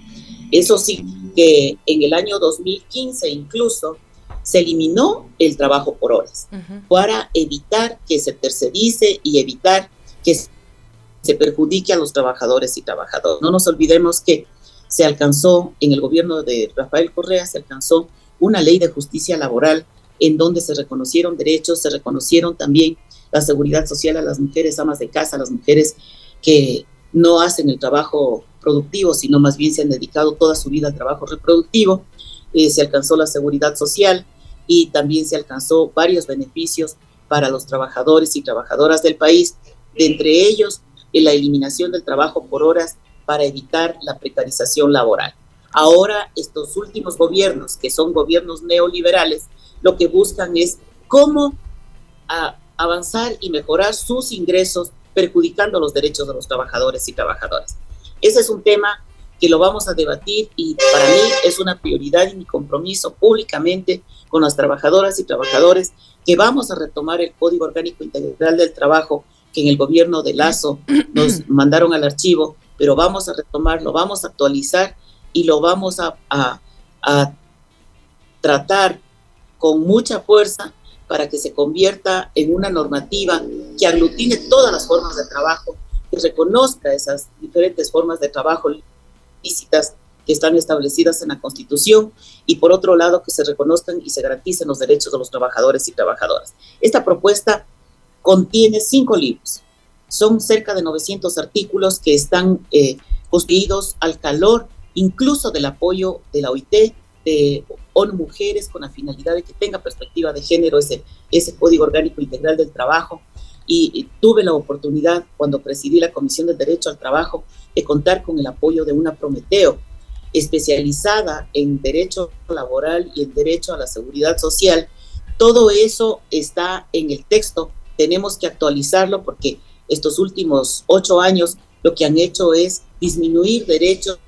Eso sí, que en el año 2015 incluso se eliminó el trabajo por horas para evitar que se tercerice y evitar que se perjudique a los trabajadores y trabajadoras. No nos olvidemos que se alcanzó, en el gobierno de Rafael Correa, se alcanzó una ley de justicia laboral en donde se reconocieron derechos, se reconocieron también la seguridad social a las mujeres amas de casa, a las mujeres que no hacen el trabajo productivo, sino más bien se han dedicado toda su vida al trabajo reproductivo. Se alcanzó la seguridad social y también se alcanzó varios beneficios para los trabajadores y trabajadoras del país, de entre ellos la eliminación del trabajo por horas para evitar la precarización laboral. Ahora estos últimos gobiernos, que son gobiernos neoliberales, lo que buscan es cómo avanzar y mejorar sus ingresos, perjudicando los derechos de los trabajadores y trabajadoras. Ese es un tema que lo vamos a debatir y para mí es una prioridad y mi compromiso públicamente con las trabajadoras y trabajadores que vamos a retomar el Código Orgánico Integral del Trabajo que en el gobierno de Lazo nos mandaron al archivo, pero vamos a retomarlo, vamos a actualizar y lo vamos a tratar con mucha fuerza para que se convierta en una normativa que aglutine todas las formas de trabajo, que reconozca esas diferentes formas de trabajo lícitas que están establecidas en la Constitución y por otro lado que se reconozcan y se garanticen los derechos de los trabajadores y trabajadoras. Esta propuesta contiene 5 libros, son cerca de 900 artículos que están construidos al calor incluso del apoyo de la OIT, de ONU Mujeres, con la finalidad de que tenga perspectiva de género ese Código Orgánico Integral del Trabajo. Y tuve la oportunidad, cuando presidí la Comisión de Derecho al Trabajo, de contar con el apoyo de una Prometeo, especializada en derecho laboral y en derecho a la seguridad social. Todo eso está en el texto, tenemos que actualizarlo porque estos últimos 8 años lo que han hecho es disminuir derechos,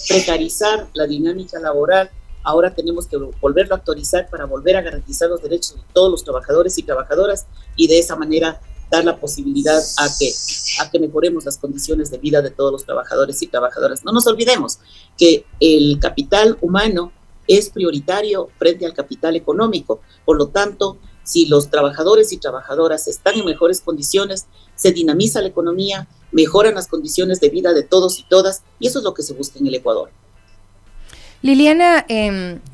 precarizar la dinámica laboral. Ahora tenemos que volverlo a actualizar para volver a garantizar los derechos de todos los trabajadores y trabajadoras y de esa manera dar la posibilidad a que mejoremos las condiciones de vida de todos los trabajadores y trabajadoras. No nos olvidemos que el capital humano es prioritario frente al capital económico. Por lo tanto, si los trabajadores y trabajadoras están en mejores condiciones, se dinamiza la economía, mejoran las condiciones de vida de todos y todas, y eso es lo que se busca en el Ecuador. Liliana,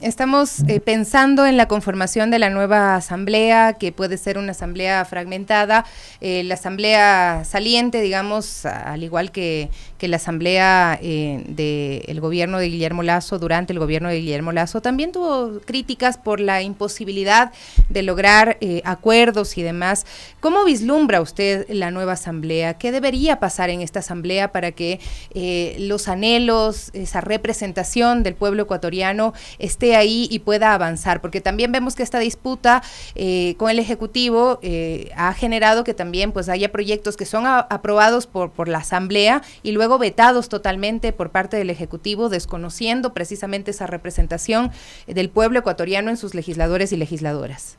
estamos pensando en la conformación de la nueva asamblea, que puede ser una asamblea fragmentada, la asamblea saliente, digamos, al igual que la asamblea del gobierno de Guillermo Lasso, durante el gobierno de Guillermo Lasso, también tuvo críticas por la imposibilidad de lograr acuerdos y demás. ¿Cómo vislumbra usted la nueva asamblea? ¿Qué debería pasar en esta asamblea para que los anhelos, esa representación del pueblo ecuatoriano esté ahí y pueda avanzar? Porque también vemos que esta disputa con el Ejecutivo ha generado que también pues haya proyectos que son aprobados por la Asamblea y luego vetados totalmente por parte del Ejecutivo, desconociendo precisamente esa representación del pueblo ecuatoriano en sus legisladores y legisladoras.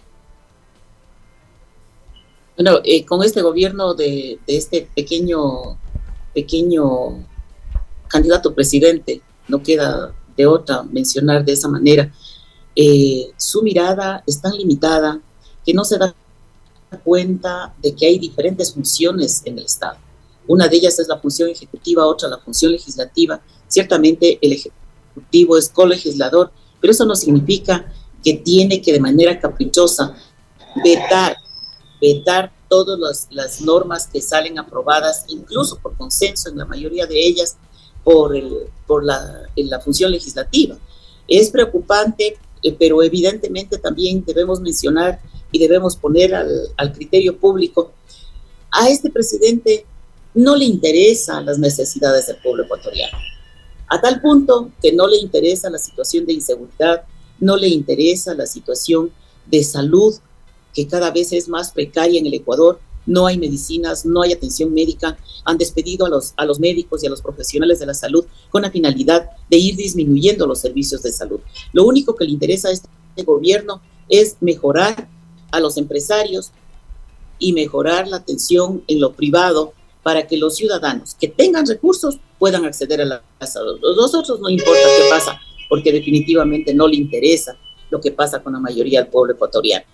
Bueno, con este gobierno de este pequeño candidato presidente, no queda de otra mencionar de esa manera, su mirada es tan limitada que no se da cuenta de que hay diferentes funciones en el Estado. Una de ellas es la función ejecutiva, otra la función legislativa. Ciertamente el Ejecutivo es colegislador, pero eso no significa que tiene que de manera caprichosa vetar todas las normas que salen aprobadas, incluso por consenso en la mayoría de ellas, por la función legislativa. Es preocupante, pero evidentemente también debemos mencionar y debemos poner al criterio público. A este presidente no le interesan las necesidades del pueblo ecuatoriano, a tal punto que no le interesa la situación de inseguridad, no le interesa la situación de salud, que cada vez es más precaria en el Ecuador. No hay medicinas, no hay atención médica, han despedido a los médicos y a los profesionales de la salud con la finalidad de ir disminuyendo los servicios de salud. Lo único que le interesa a este gobierno es mejorar a los empresarios y mejorar la atención en lo privado para que los ciudadanos que tengan recursos puedan acceder a la salud. Los otros no importa qué pasa, porque definitivamente no le interesa lo que pasa con la mayoría del pueblo ecuatoriano.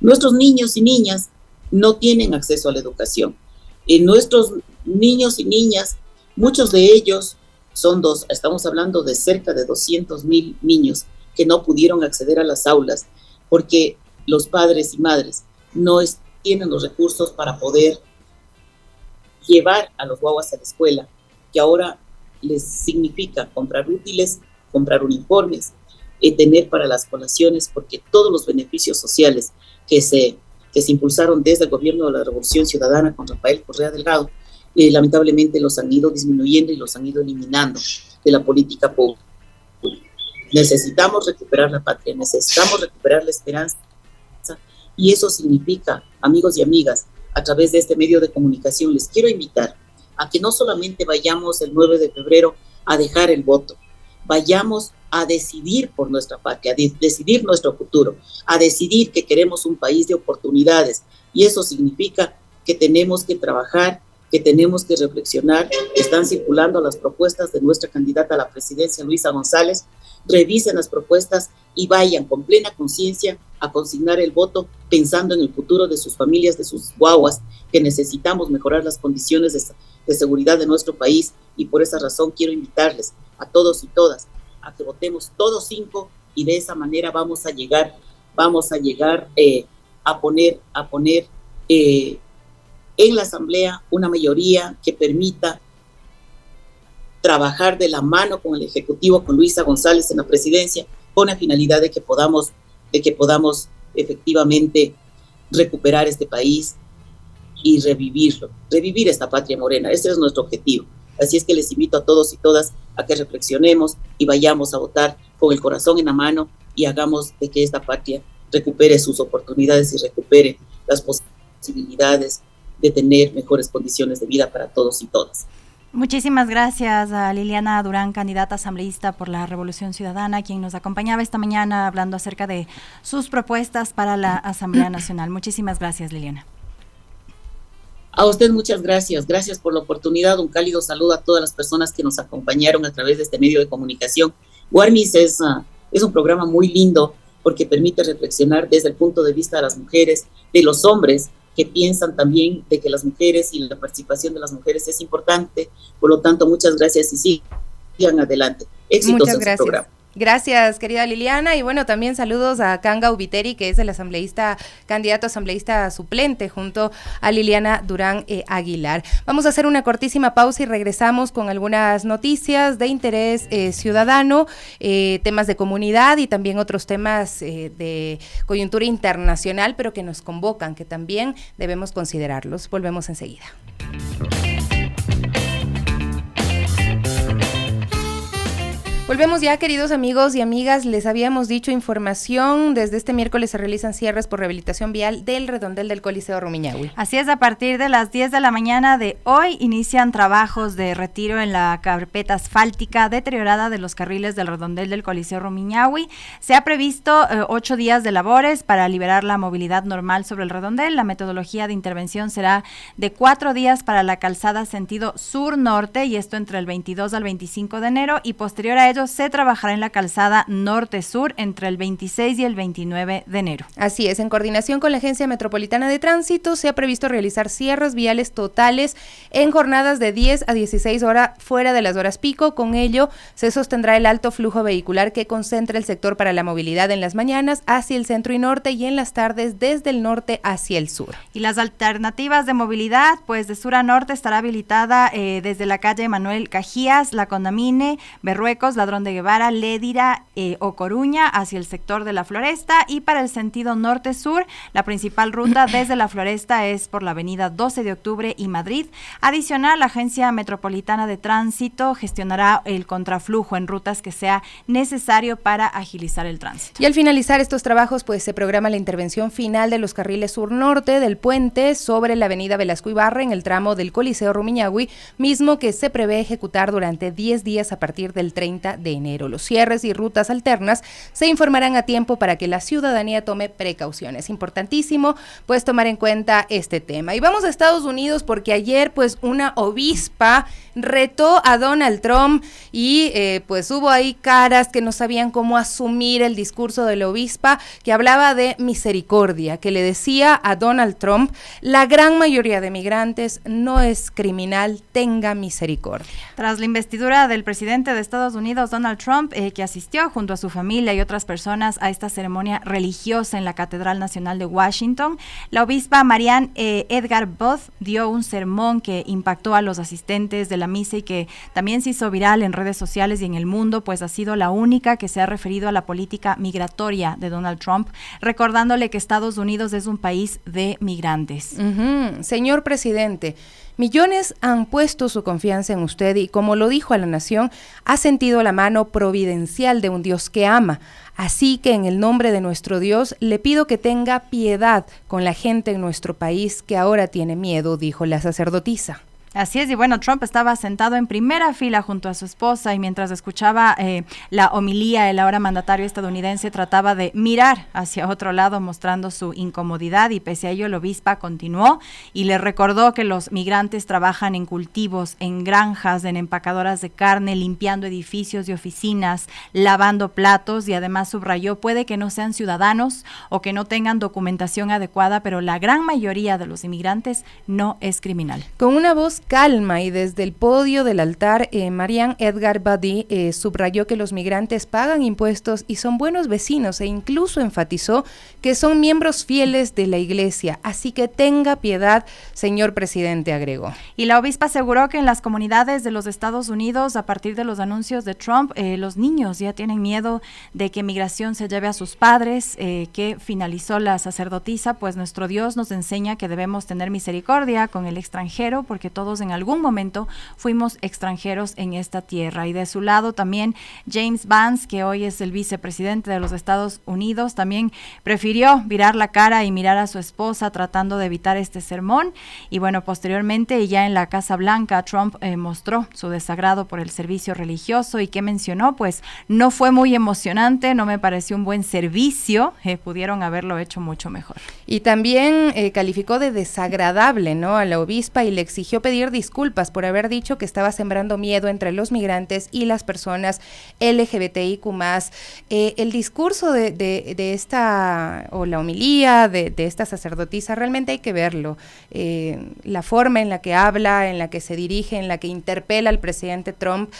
Nuestros niños y niñas no tienen acceso a la educación. Nuestros niños y niñas, muchos de ellos estamos hablando de cerca de 200,000 niños que no pudieron acceder a las aulas porque los padres y madres no tienen los recursos para poder llevar a los guaguas a la escuela, que ahora les significa comprar útiles, comprar uniformes, tener para las colaciones, porque todos los beneficios sociales que se impulsaron desde el gobierno de la Revolución Ciudadana con Rafael Correa Delgado, lamentablemente los han ido disminuyendo y los han ido eliminando de la política pública. Necesitamos recuperar la patria, necesitamos recuperar la esperanza, y eso significa, amigos y amigas, a través de este medio de comunicación, les quiero invitar a que no solamente vayamos el 9 de febrero a dejar el voto, vayamos a decidir por nuestra patria, a decidir nuestro futuro, a decidir que queremos un país de oportunidades, y eso significa que tenemos que trabajar, que tenemos que reflexionar. Están circulando las propuestas de nuestra candidata a la presidencia, Luisa González. Revisen las propuestas y vayan con plena conciencia a consignar el voto, pensando en el futuro de sus familias, de sus guaguas, que necesitamos mejorar las condiciones de seguridad de nuestro país, y por esa razón quiero invitarles a todos y todas a que votemos todos 5, y de esa manera vamos a llegar a poner en la Asamblea una mayoría que permita trabajar de la mano con el Ejecutivo, con Luisa González en la presidencia, con la finalidad de que podamos efectivamente recuperar este país y revivir esta patria morena. Ese es nuestro objetivo. Así es que les invito a todos y todas a que reflexionemos y vayamos a votar con el corazón en la mano, y hagamos de que esta patria recupere sus oportunidades y recupere las posibilidades de tener mejores condiciones de vida para todos y todas. Muchísimas gracias a Liliana Durán, candidata asambleísta por la Revolución Ciudadana, quien nos acompañaba esta mañana hablando acerca de sus propuestas para la Asamblea Nacional. Muchísimas gracias, Liliana. A usted muchas gracias. Gracias por la oportunidad. Un cálido saludo a todas las personas que nos acompañaron a través de este medio de comunicación. Guarmis es un programa muy lindo porque permite reflexionar desde el punto de vista de las mujeres, de los hombres, que piensan también de que las mujeres y la participación de las mujeres es importante. Por lo tanto, muchas gracias y sigan adelante. Éxitos en su programa. Gracias, querida Liliana, y bueno, también saludos a Kanga Ubiteri, que es el candidato asambleísta suplente, junto a Liliana Durán Aguilar. Vamos a hacer una cortísima pausa y regresamos con algunas noticias de interés ciudadano, temas de comunidad y también otros temas de coyuntura internacional, pero que nos convocan, que también debemos considerarlos. Volvemos enseguida. Volvemos ya, queridos amigos y amigas, les habíamos dicho información, desde este miércoles se realizan cierres por rehabilitación vial del redondel del Coliseo Rumiñahui. Así es, a partir de las 10 de la mañana de hoy inician trabajos de retiro en la carpeta asfáltica deteriorada de los carriles del redondel del Coliseo Rumiñahui. Se ha previsto 8 días de labores para liberar la movilidad normal sobre el redondel. La metodología de intervención será de 4 días para la calzada sentido sur-norte, y esto entre el 22 al 25 de enero, y posterior a ello se trabajará en la calzada norte-sur entre el 26 y el 29 de enero. Así es, en coordinación con la Agencia Metropolitana de Tránsito se ha previsto realizar cierres viales totales en jornadas de 10 a 16 horas fuera de las horas pico. Con ello se sostendrá el alto flujo vehicular que concentra el sector para la movilidad en las mañanas hacia el centro y norte, y en las tardes desde el norte hacia el sur. Y las alternativas de movilidad, pues de sur a norte estará habilitada desde la calle Manuel Cajías, La Condamine, Berruecos, Ladrón de Guevara, Lédira o Coruña hacia el sector de la Floresta, y para el sentido norte-sur la principal ruta desde la Floresta es por la avenida 12 de octubre y Madrid. Adicional, la Agencia Metropolitana de Tránsito gestionará el contraflujo en rutas que sea necesario para agilizar el tránsito. Y al finalizar estos trabajos, pues se programa la intervención final de los carriles sur-norte del puente sobre la avenida Velasco Ibarra en el tramo del Coliseo Rumiñahui, mismo que se prevé ejecutar durante 10 días a partir del 30 de enero. Los cierres y rutas alternas se informarán a tiempo para que la ciudadanía tome precauciones. Importantísimo, pues, tomar en cuenta este tema. Y vamos a Estados Unidos, porque ayer, pues, una obispa retó a Donald Trump y pues hubo ahí caras que no sabían cómo asumir el discurso de la obispa, que hablaba de misericordia, que le decía a Donald Trump: la gran mayoría de migrantes no es criminal, tenga misericordia. Tras la investidura del presidente de Estados Unidos, Donald Trump, que asistió junto a su familia y otras personas a esta ceremonia religiosa en la Catedral Nacional de Washington, la obispa Marianne Edgar Booth dio un sermón que impactó a los asistentes de la misa y que también se hizo viral en redes sociales y en el mundo, pues ha sido la única que se ha referido a la política migratoria de Donald Trump, recordándole que Estados Unidos es un país de migrantes. Señor presidente, millones han puesto su confianza en usted y, como lo dijo a la nación, ha sentido la mano providencial de un Dios que ama. Así que en el nombre de nuestro Dios le pido que tenga piedad con la gente en nuestro país que ahora tiene miedo, dijo la sacerdotisa. Así es, y bueno, Trump estaba sentado en primera fila junto a su esposa, y mientras escuchaba la homilía, el ahora mandatario estadounidense trataba de mirar hacia otro lado mostrando su incomodidad, y pese a ello la obispa continuó y le recordó que los migrantes trabajan en cultivos, en granjas, en empacadoras de carne, limpiando edificios y oficinas, lavando platos, y además subrayó: puede que no sean ciudadanos o que no tengan documentación adecuada, pero la gran mayoría de los inmigrantes no es criminal. Con una voz calma y desde el podio del altar, Marianne Edgar Booth subrayó que los migrantes pagan impuestos y son buenos vecinos, e incluso enfatizó que son miembros fieles de la iglesia. Así que tenga piedad, señor presidente, agregó. Y la obispa aseguró que en las comunidades de los Estados Unidos, a partir de los anuncios de Trump, los niños ya tienen miedo de que migración se lleve a sus padres, que finalizó la sacerdotisa: pues nuestro Dios nos enseña que debemos tener misericordia con el extranjero, porque todos en algún momento fuimos extranjeros en esta tierra. Y de su lado también James Vance, que hoy es el vicepresidente de los Estados Unidos, también prefirió virar la cara y mirar a su esposa tratando de evitar este sermón. Y bueno, posteriormente, ya en la Casa Blanca, Trump mostró su desagrado por el servicio religioso, y que mencionó: pues no fue muy emocionante, no me pareció un buen servicio, pudieron haberlo hecho mucho mejor. Y también calificó de desagradable, ¿no?, a la obispa y le exigió pedir disculpas por haber dicho que estaba sembrando miedo entre los migrantes y las personas LGBTIQ+. El discurso de esta, o la homilía de esta sacerdotisa, realmente hay que verlo. La forma en la que habla, en la que se dirige, en la que interpela al presidente Trump,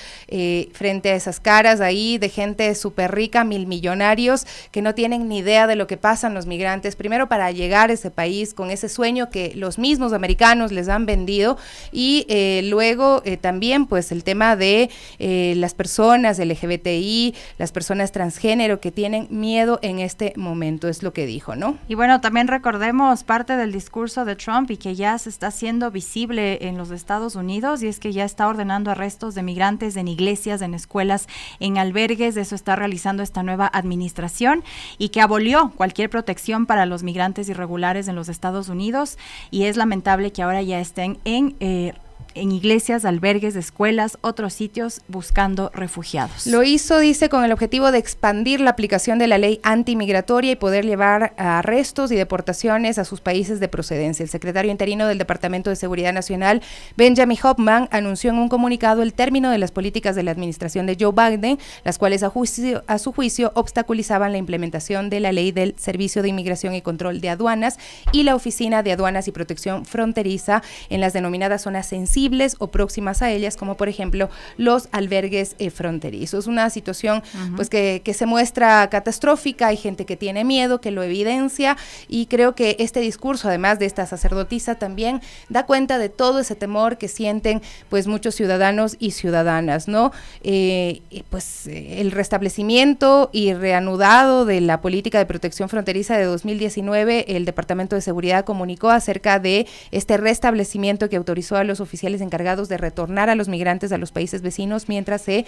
frente a esas caras ahí de gente súper rica, milmillonarios, que no tienen ni idea de lo que pasan los migrantes, primero para llegar a ese país con ese sueño que los mismos americanos les han vendido, y luego también pues el tema de las personas LGBTI, las personas transgénero que tienen miedo en este momento, es lo que dijo, ¿no? Y bueno, también recordemos parte del discurso de Trump y que ya se está haciendo visible en los Estados Unidos, y es que ya está ordenando arrestos de migrantes en iglesias, en escuelas, en albergues. Eso está realizando esta nueva administración, y que abolió cualquier protección para los migrantes irregulares en los Estados Unidos, y es lamentable que ahora ya estén en iglesias, albergues, escuelas, otros sitios buscando refugiados. Lo hizo, dice, con el objetivo de expandir la aplicación de la ley antimigratoria y poder llevar a arrestos y deportaciones a sus países de procedencia. El secretario interino del Departamento de Seguridad Nacional, Benjamin Hoffman, anunció en un comunicado el término de las políticas de la administración de Joe Biden, las cuales a su juicio obstaculizaban la implementación de la ley del Servicio de Inmigración y Control de Aduanas y la Oficina de Aduanas y Protección Fronteriza en las denominadas zonas sensibles o próximas a ellas, como por ejemplo los albergues fronterizos. Una situación pues que se muestra catastrófica. Hay gente que tiene miedo, que lo evidencia, y creo que este discurso, además de esta sacerdotisa, también da cuenta de todo ese temor que sienten pues muchos ciudadanos y ciudadanas, ¿no? Pues el restablecimiento y reanudado de la política de protección fronteriza de 2019, el Departamento de Seguridad comunicó acerca de este restablecimiento que autorizó a los oficiales encargados de retornar a los migrantes a los países vecinos mientras se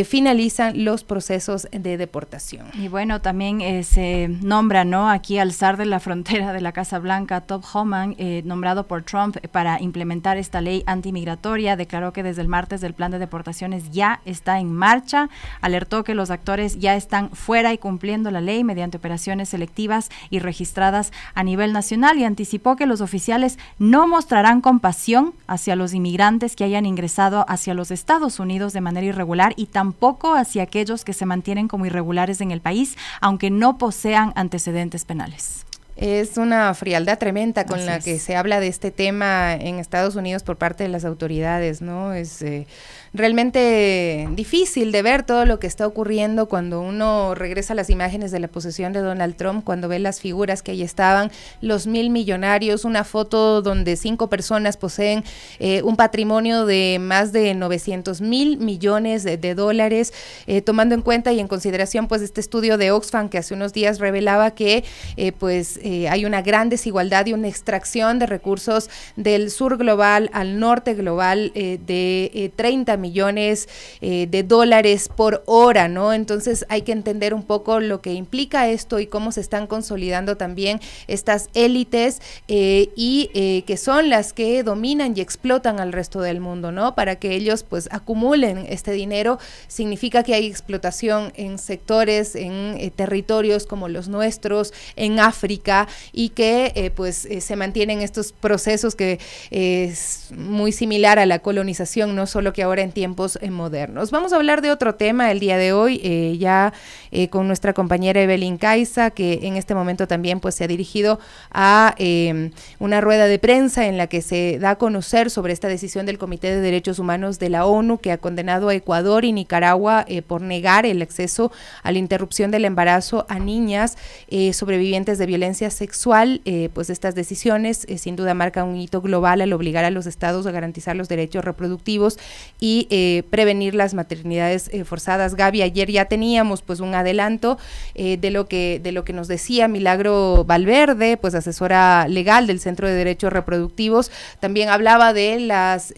finalizan los procesos de deportación. Y bueno, también se nombra, ¿no?, aquí al zar de la frontera de la Casa Blanca, Tom Homan, nombrado por Trump para implementar esta ley antimigratoria. Declaró que desde el martes el plan de deportaciones ya está en marcha. Alertó que los actores ya están fuera y cumpliendo la ley mediante operaciones selectivas y registradas a nivel nacional, y anticipó que los oficiales no mostrarán compasión hacia los inmigrantes que hayan ingresado hacia los Estados Unidos de manera irregular, y tampoco hacia aquellos que se mantienen como irregulares en el país, aunque no posean antecedentes penales. Es una frialdad tremenda con la que se habla de este tema en Estados Unidos por parte de las autoridades, ¿no? Es realmente difícil de ver todo lo que está ocurriendo cuando uno regresa a las imágenes de la posesión de Donald Trump, cuando ve las figuras que ahí estaban, los 1,000 millonarios, una foto donde 5 personas poseen un patrimonio de más de 900,000 millones de dólares, tomando en cuenta y en consideración pues este estudio de Oxfam que hace unos días revelaba que hay una gran desigualdad y una extracción de recursos del sur global al norte global de 30 millones de dólares por hora, ¿no? Entonces hay que entender un poco lo que implica esto y cómo se están consolidando también estas élites que son las que dominan y explotan al resto del mundo, ¿no? Para que ellos pues acumulen este dinero, significa que hay explotación en sectores, en territorios como los nuestros, en África, y que se mantienen estos procesos que es muy similar a la colonización, no solo que ahora en tiempos modernos. Vamos a hablar de otro tema el día de hoy, con nuestra compañera Evelyn Caiza, que en este momento también pues se ha dirigido a una rueda de prensa en la que se da a conocer sobre esta decisión del Comité de Derechos Humanos de la ONU, que ha condenado a Ecuador y Nicaragua por negar el acceso a la interrupción del embarazo a niñas sobrevivientes de violencia sexual. Pues estas decisiones sin duda marcan un hito global al obligar a los estados a garantizar los derechos reproductivos y prevenir las maternidades forzadas. Gaby, ayer ya teníamos pues un adelanto de lo que nos decía Milagro Valverde, pues asesora legal del Centro de Derechos Reproductivos. También hablaba de las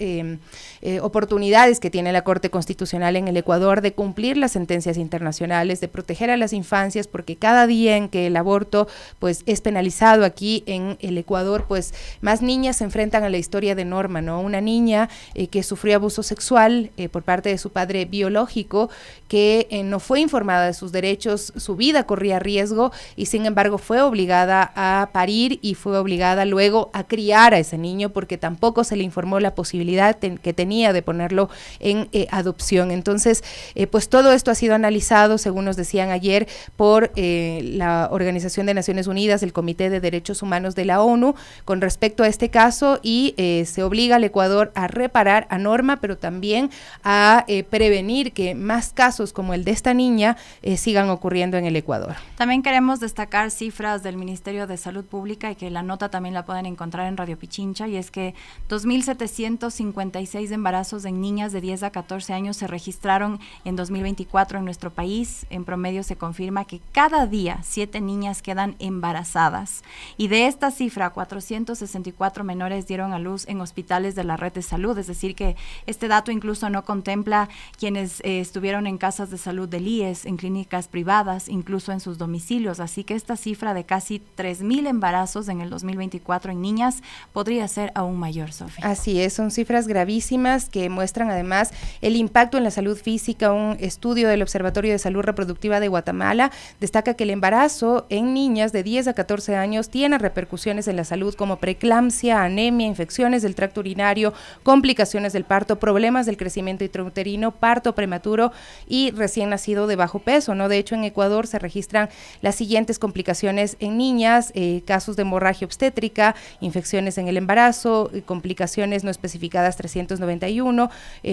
oportunidades que tiene la Corte Constitucional en el Ecuador de cumplir las sentencias internacionales, de proteger a las infancias, porque cada día en que el aborto pues es penalizado aquí en el Ecuador, pues más niñas se enfrentan a la historia de Norma, ¿no? Una niña que sufrió abuso sexual por parte de su padre biológico, que no fue informada de sus derechos, su vida corría riesgo y sin embargo fue obligada a parir y fue obligada luego a criar a ese niño porque tampoco se le informó la posibilidad que tenía de ponerlo en adopción. Entonces, pues todo esto ha sido analizado, según nos decían ayer, por la Organización de Naciones Unidas, el Comité de Derechos Humanos de la ONU, con respecto a este caso, y se obliga al Ecuador a reparar a Norma, pero también a prevenir que más casos como el de esta niña sigan ocurriendo en el Ecuador. También queremos destacar cifras del Ministerio de Salud Pública y que la nota también la pueden encontrar en Radio Pichincha, y es que 2.756 embarazos en niñas de 10 a 14 años se registraron en 2024 en nuestro país. En promedio se confirma que cada día 7 niñas quedan embarazadas, y de esta cifra 464 menores dieron a luz en hospitales de la red de salud, es decir que este dato incluso no contempla quienes estuvieron en casas de salud del IES, en clínicas privadas, incluso en sus domicilios, así que esta cifra de casi 3.000 embarazos en el 2024 en niñas podría ser aún mayor, Sofía. Así es, son cifras gravísimas que muestran además el impacto en la salud física. Un estudio del Observatorio de Salud Reproductiva de Guatemala destaca que el embarazo en niñas de 10 a 14 años tiene repercusiones en la salud como preeclampsia, anemia, infecciones del tracto urinario, complicaciones del parto, problemas del crecimiento intrauterino, parto prematuro y recién nacido de bajo peso, ¿no? De hecho, en Ecuador se registran las siguientes complicaciones en niñas, casos de hemorragia obstétrica, infecciones en el embarazo, complicaciones no especificadas 391,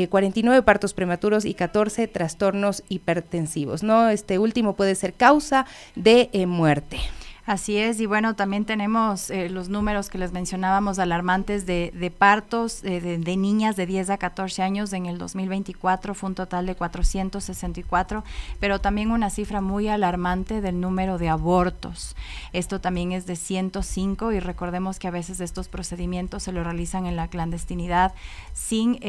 49 partos prematuros y 14 trastornos hipertensivos, ¿no? Este último puede ser causa de muerte. Así es, y bueno, también tenemos los números que les mencionábamos alarmantes de partos de niñas de 10 a 14 años en el 2024, fue un total de 464, pero también una cifra muy alarmante del número de abortos. Esto también es de 105, y recordemos que a veces estos procedimientos se lo realizan en la clandestinidad sin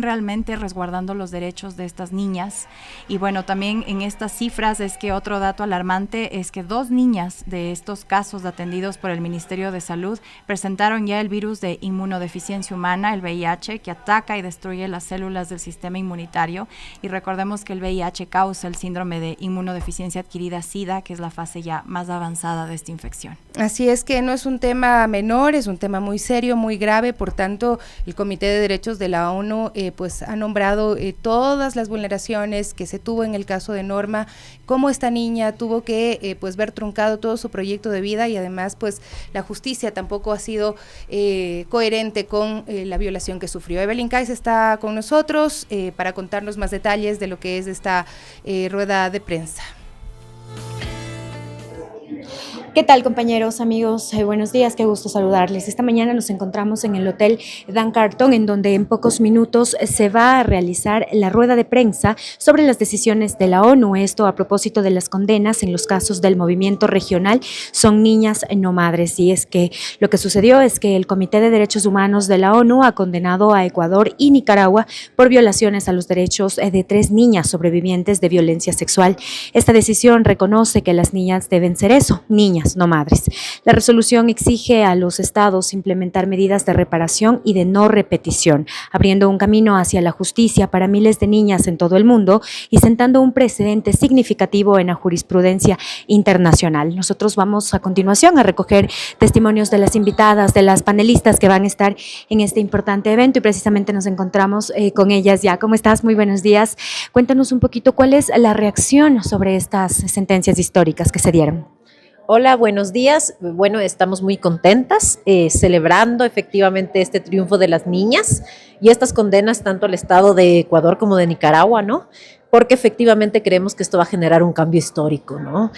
realmente resguardando los derechos de estas niñas. Y bueno, también en estas cifras es que otro dato alarmante es que 2 niñas de estos casos atendidos por el Ministerio de Salud presentaron ya el virus de inmunodeficiencia humana, el VIH, que ataca y destruye las células del sistema inmunitario. Y recordemos que el VIH causa el síndrome de inmunodeficiencia adquirida SIDA, que es la fase ya más avanzada de esta infección. Así es que no es un tema menor, es un tema muy serio, muy grave. Por tanto, el Comité de Derechos de la ONU pues ha nombrado todas las vulneraciones que se tuvo en el caso de Norma, cómo esta niña tuvo que pues ver truncado todo su proyecto de vida, y además pues la justicia tampoco ha sido coherente con la violación que sufrió. Evelyn Kais está con nosotros para contarnos más detalles de lo que es esta rueda de prensa. ¿Qué tal, compañeros, amigos? Buenos días, qué gusto saludarles. Esta mañana nos encontramos en el Hotel Dan Carton, en donde en pocos minutos se va a realizar la rueda de prensa sobre las decisiones de la ONU. Esto a propósito de las condenas en los casos del movimiento regional Son Niñas No Madres. Y es que lo que sucedió es que el Comité de Derechos Humanos de la ONU ha condenado a Ecuador y Nicaragua por violaciones a los derechos de 3 niñas sobrevivientes de violencia sexual. Esta decisión reconoce que las niñas deben ser eso, niñas, no madres. La resolución exige a los estados implementar medidas de reparación y de no repetición, abriendo un camino hacia la justicia para miles de niñas en todo el mundo y sentando un precedente significativo en la jurisprudencia internacional. Nosotros vamos a continuación a recoger testimonios de las invitadas, de las panelistas que van a estar en este importante evento, y precisamente nos encontramos con ellas ya. ¿Cómo estás? Muy buenos días. Cuéntanos un poquito cuál es la reacción sobre estas sentencias históricas que se dieron. Hola, buenos días. Bueno, estamos muy contentas celebrando efectivamente este triunfo de las niñas y estas condenas tanto al Estado de Ecuador como de Nicaragua, ¿no? porque efectivamente creemos que esto va a generar un cambio histórico, ¿no?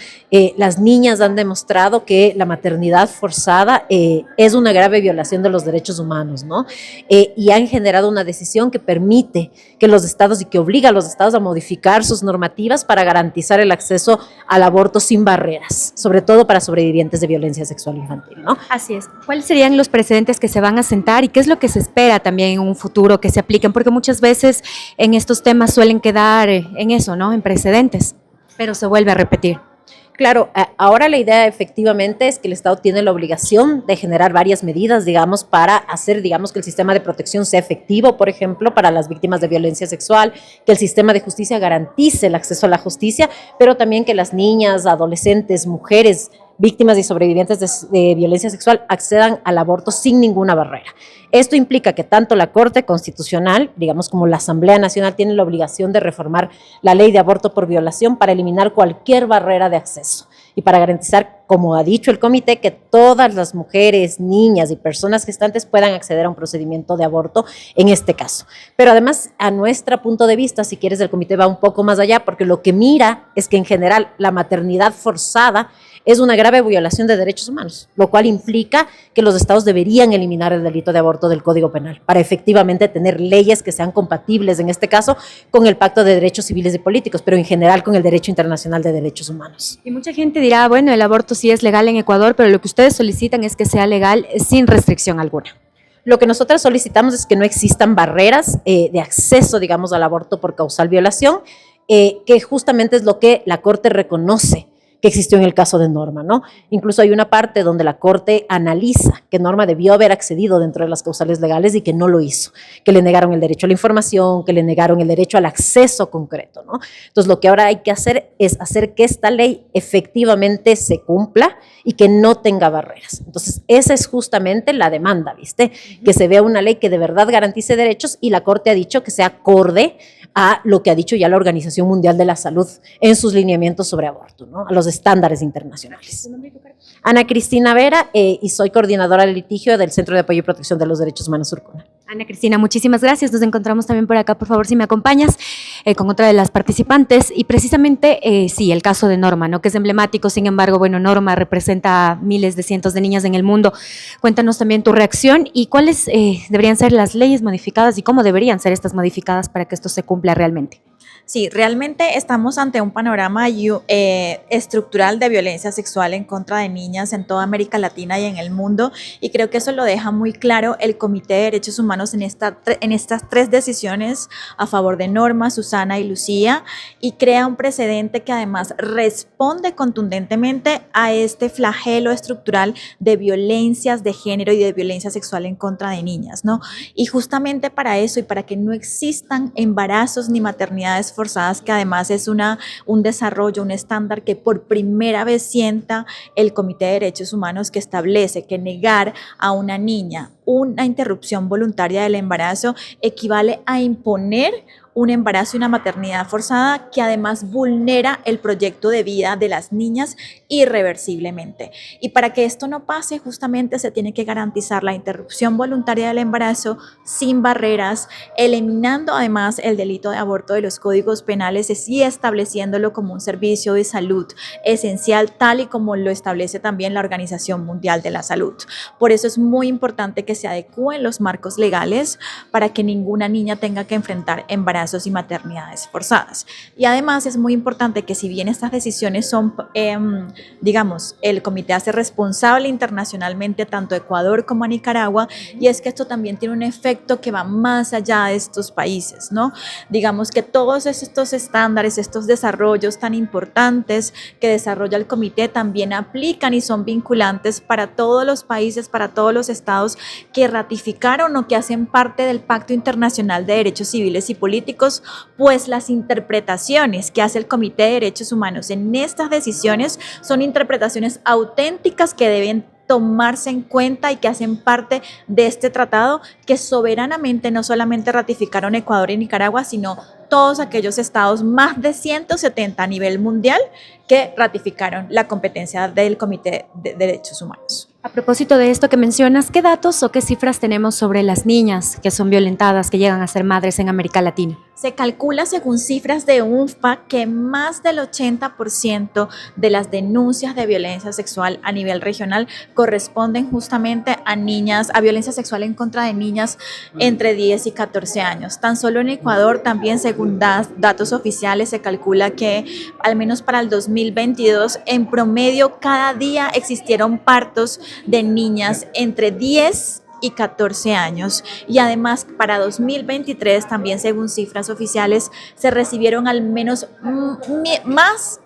Las niñas han demostrado que la maternidad forzada es una grave violación de los derechos humanos, ¿no? Y han generado una decisión que permite que los estados y que obliga a los estados a modificar sus normativas para garantizar el acceso al aborto sin barreras, sobre todo para sobrevivientes de violencia sexual infantil, ¿no? Así es. ¿Cuáles serían los precedentes que se van a sentar y qué es lo que se espera también en un futuro que se apliquen? Porque muchas veces en estos temas suelen quedar en eso, ¿no? En precedentes, pero se vuelve a repetir. Claro, ahora la idea efectivamente es que el Estado tiene la obligación de generar varias medidas, digamos, para hacer, digamos, que el sistema de protección sea efectivo, por ejemplo, para las víctimas de violencia sexual, que el sistema de justicia garantice el acceso a la justicia, pero también que las niñas, adolescentes, mujeres, víctimas y sobrevivientes de violencia sexual accedan al aborto sin ninguna barrera. Esto implica que tanto la Corte Constitucional, digamos como la Asamblea Nacional, tiene la obligación de reformar la ley de aborto por violación para eliminar cualquier barrera de acceso y para garantizar, como ha dicho el comité, que todas las mujeres, niñas y personas gestantes puedan acceder a un procedimiento de aborto en este caso. Pero además, a nuestro punto de vista, si quieres, el comité va un poco más allá, porque lo que mira es que en general la maternidad forzada es una grave violación de derechos humanos, lo cual implica que los estados deberían eliminar el delito de aborto del Código Penal para efectivamente tener leyes que sean compatibles, en este caso, con el Pacto de Derechos Civiles y Políticos, pero en general con el derecho internacional de derechos humanos. Y mucha gente dirá, bueno, el aborto sí es legal en Ecuador, pero lo que ustedes solicitan es que sea legal sin restricción alguna. Lo que nosotros solicitamos es que no existan barreras de acceso, digamos, al aborto por causal violación, que justamente es lo que la Corte reconoce que existió en el caso de Norma, ¿no? Incluso hay una parte donde la Corte analiza que Norma debió haber accedido dentro de las causales legales y que no lo hizo, que le negaron el derecho a la información, que le negaron el derecho al acceso concreto, ¿no? Entonces, lo que ahora hay que hacer es hacer que esta ley efectivamente se cumpla y que no tenga barreras. Entonces, esa es justamente la demanda, ¿viste? Que se vea una ley que de verdad garantice derechos y la Corte ha dicho que sea acorde a lo que ha dicho ya la Organización Mundial de la Salud en sus lineamientos sobre aborto, ¿no? A los estándares internacionales. Ana Cristina Vera, y soy coordinadora de litigio del Centro de Apoyo y Protección de los Derechos Humanos Surcuna. Ana Cristina, muchísimas gracias. Nos encontramos también por acá, por favor, si me acompañas, con otra de las participantes. Y precisamente, sí, el caso de Norma, ¿no? Que es emblemático. Sin embargo, bueno, Norma representa a miles de cientos de niñas en el mundo. Cuéntanos también tu reacción y cuáles deberían ser las leyes modificadas y cómo deberían ser estas modificadas para que esto se cumpla realmente. Sí, realmente estamos ante un panorama estructural de violencia sexual en contra de niñas en toda América Latina y en el mundo, y creo que eso lo deja muy claro el Comité de Derechos Humanos en estas tres decisiones a favor de Norma, Susana y Lucía, y crea un precedente que además responde contundentemente a este flagelo estructural de violencias de género y de violencia sexual en contra de niñas, ¿no? Y justamente para eso y para que no existan embarazos ni maternidades forzadas, que además es un desarrollo, un estándar que por primera vez sienta el Comité de Derechos Humanos, que establece que negar a una niña una interrupción voluntaria del embarazo equivale a imponer un embarazo y una maternidad forzada, que además vulnera el proyecto de vida de las niñas irreversiblemente. Y para que esto no pase, justamente se tiene que garantizar la interrupción voluntaria del embarazo sin barreras, eliminando además el delito de aborto de los códigos penales y estableciéndolo como un servicio de salud esencial, tal y como lo establece también la Organización Mundial de la Salud. Por eso es muy importante que se adecúen los marcos legales para que ninguna niña tenga que enfrentar embarazos y maternidades forzadas. Y además es muy importante que, si bien estas decisiones son, digamos, el comité hace responsable internacionalmente tanto a Ecuador como a Nicaragua, y es que esto también tiene un efecto que va más allá de estos países, ¿no? Digamos que todos estos estándares, estos desarrollos tan importantes que desarrolla el comité también aplican y son vinculantes para todos los países, para todos los estados que ratificaron o que hacen parte del Pacto Internacional de Derechos Civiles y Políticos, pues las interpretaciones que hace el Comité de Derechos Humanos en estas decisiones son interpretaciones auténticas que deben tomarse en cuenta y que hacen parte de este tratado que soberanamente no solamente ratificaron Ecuador y Nicaragua, sino todos aquellos estados, más de 170 a nivel mundial, que ratificaron la competencia del Comité de Derechos Humanos. A propósito de esto que mencionas, ¿qué datos o qué cifras tenemos sobre las niñas que son violentadas, que llegan a ser madres en América Latina? Se calcula, según cifras de UNFPA, que más del 80% de las denuncias de violencia sexual a nivel regional corresponden justamente a niñas, a violencia sexual en contra de niñas entre 10 y 14 años. Tan solo en Ecuador, también según datos oficiales, se calcula que al menos para el 2022, en promedio, cada día existieron partos de niñas entre 10 y 14 años. Y además, para 2023, también según cifras oficiales, se recibieron al menos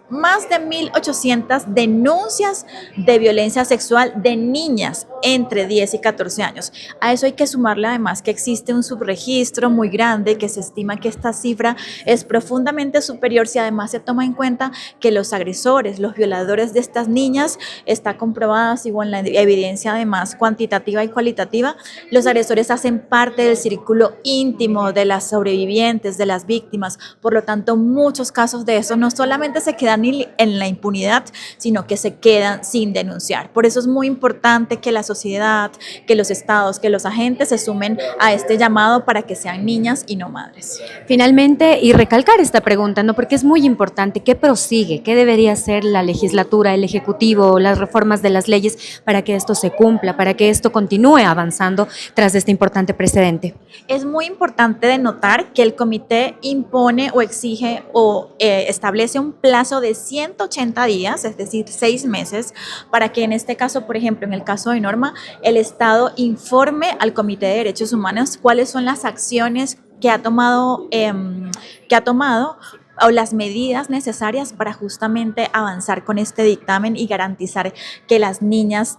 más de 1.800 denuncias de violencia sexual de niñas entre 10 y 14 años. A eso hay que sumarle además que existe un subregistro muy grande, que se estima que esta cifra es profundamente superior si además se toma en cuenta que los agresores, los violadores de estas niñas, está comprobada, según la evidencia además cuantitativa y cualitativa, los agresores hacen parte del círculo íntimo de las sobrevivientes, de las víctimas. Por lo tanto, muchos casos de eso no solamente se quedan en la impunidad, sino que se quedan sin denunciar. Por eso es muy importante que la sociedad, que los estados, que los agentes se sumen a este llamado para que sean niñas y no madres. Finalmente, y recalcar esta pregunta, ¿no? Porque es muy importante, ¿qué prosigue? ¿Qué debería hacer la legislatura, el ejecutivo, las reformas de las leyes para que esto se cumpla, para que esto continúe avanzando tras este importante precedente? Es muy importante denotar que el comité impone o exige o establece un plazo de 180 días, es decir, 6 meses, para que en este caso, por ejemplo, en el caso de Norma, el Estado informe al Comité de Derechos Humanos cuáles son las acciones que ha tomado o las medidas necesarias para justamente avanzar con este dictamen y garantizar que las niñas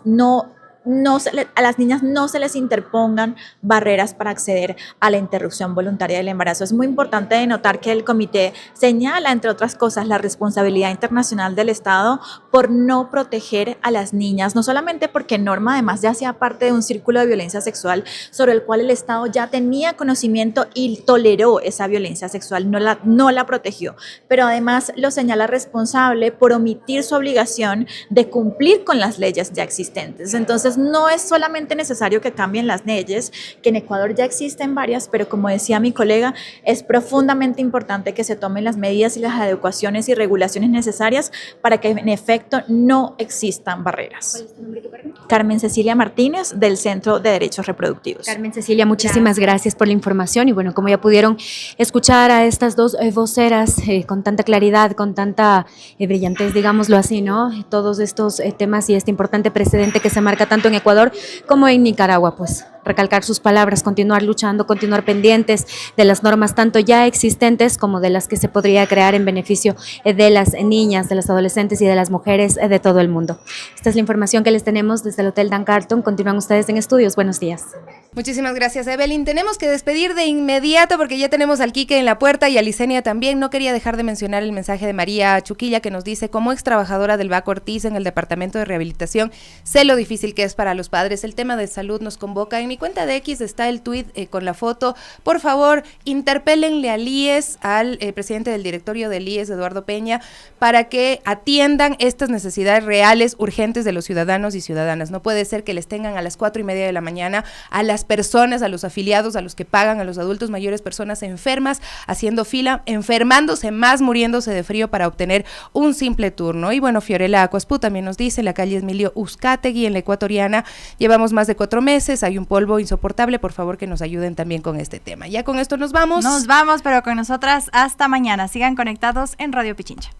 a las niñas no se les interpongan barreras para acceder a la interrupción voluntaria del embarazo. Es muy importante denotar que el comité señala, entre otras cosas, la responsabilidad internacional del Estado por no proteger a las niñas, no solamente porque Norma además ya hacía parte de un círculo de violencia sexual sobre el cual el Estado ya tenía conocimiento y toleró esa violencia sexual, no la protegió, pero además lo señala responsable por omitir su obligación de cumplir con las leyes ya existentes. Entonces, no es solamente necesario que cambien las leyes, que en Ecuador ya existen varias, pero como decía mi colega, es profundamente importante que se tomen las medidas y las adecuaciones y regulaciones necesarias para que en efecto no existan barreras. ¿Cuál es tu nombre, Carmen? Carmen Cecilia Martínez, del Centro de Derechos Reproductivos. Carmen Cecilia, muchísimas gracias por la información y bueno, como ya pudieron escuchar a estas dos voceras con tanta claridad, con tanta brillantez, digámoslo así, ¿no? Todos estos temas y este importante precedente que se marca tanto en Ecuador como en Nicaragua, pues recalcar sus palabras, continuar luchando, continuar pendientes de las normas tanto ya existentes como de las que se podría crear en beneficio de las niñas, de las adolescentes y de las mujeres de todo el mundo. Esta es la información que les tenemos desde el Hotel Dan Carlton. Continúan ustedes en estudios. Buenos días. Muchísimas gracias, Evelyn. Tenemos que despedir de inmediato porque ya tenemos al Quique en la puerta y a Licenia también. No quería dejar de mencionar el mensaje de María Chuquilla, que nos dice: como ex trabajadora del Baco Ortiz en el Departamento de Rehabilitación, sé lo difícil que es para los padres. El tema de salud nos convoca. En mi cuenta de X está el tuit con la foto. Por favor, interpélenle al IES, al presidente del directorio del IES, Eduardo Peña, para que atiendan estas necesidades reales, urgentes de los ciudadanos y ciudadanas. No puede ser que les tengan a las 4:30 de la mañana a las personas, a los afiliados, a los que pagan, a los adultos mayores, personas enfermas, haciendo fila, enfermándose más, muriéndose de frío para obtener un simple turno. Y bueno, Fiorella Acuaspú también nos dice: en la calle Emilio Uzcategui, en la Ecuatoriana, llevamos más de 4 meses, hay un polvo insoportable, por favor que nos ayuden también con este tema. Ya con esto nos vamos. Nos vamos, pero con nosotras hasta mañana. Sigan conectados en Radio Pichincha.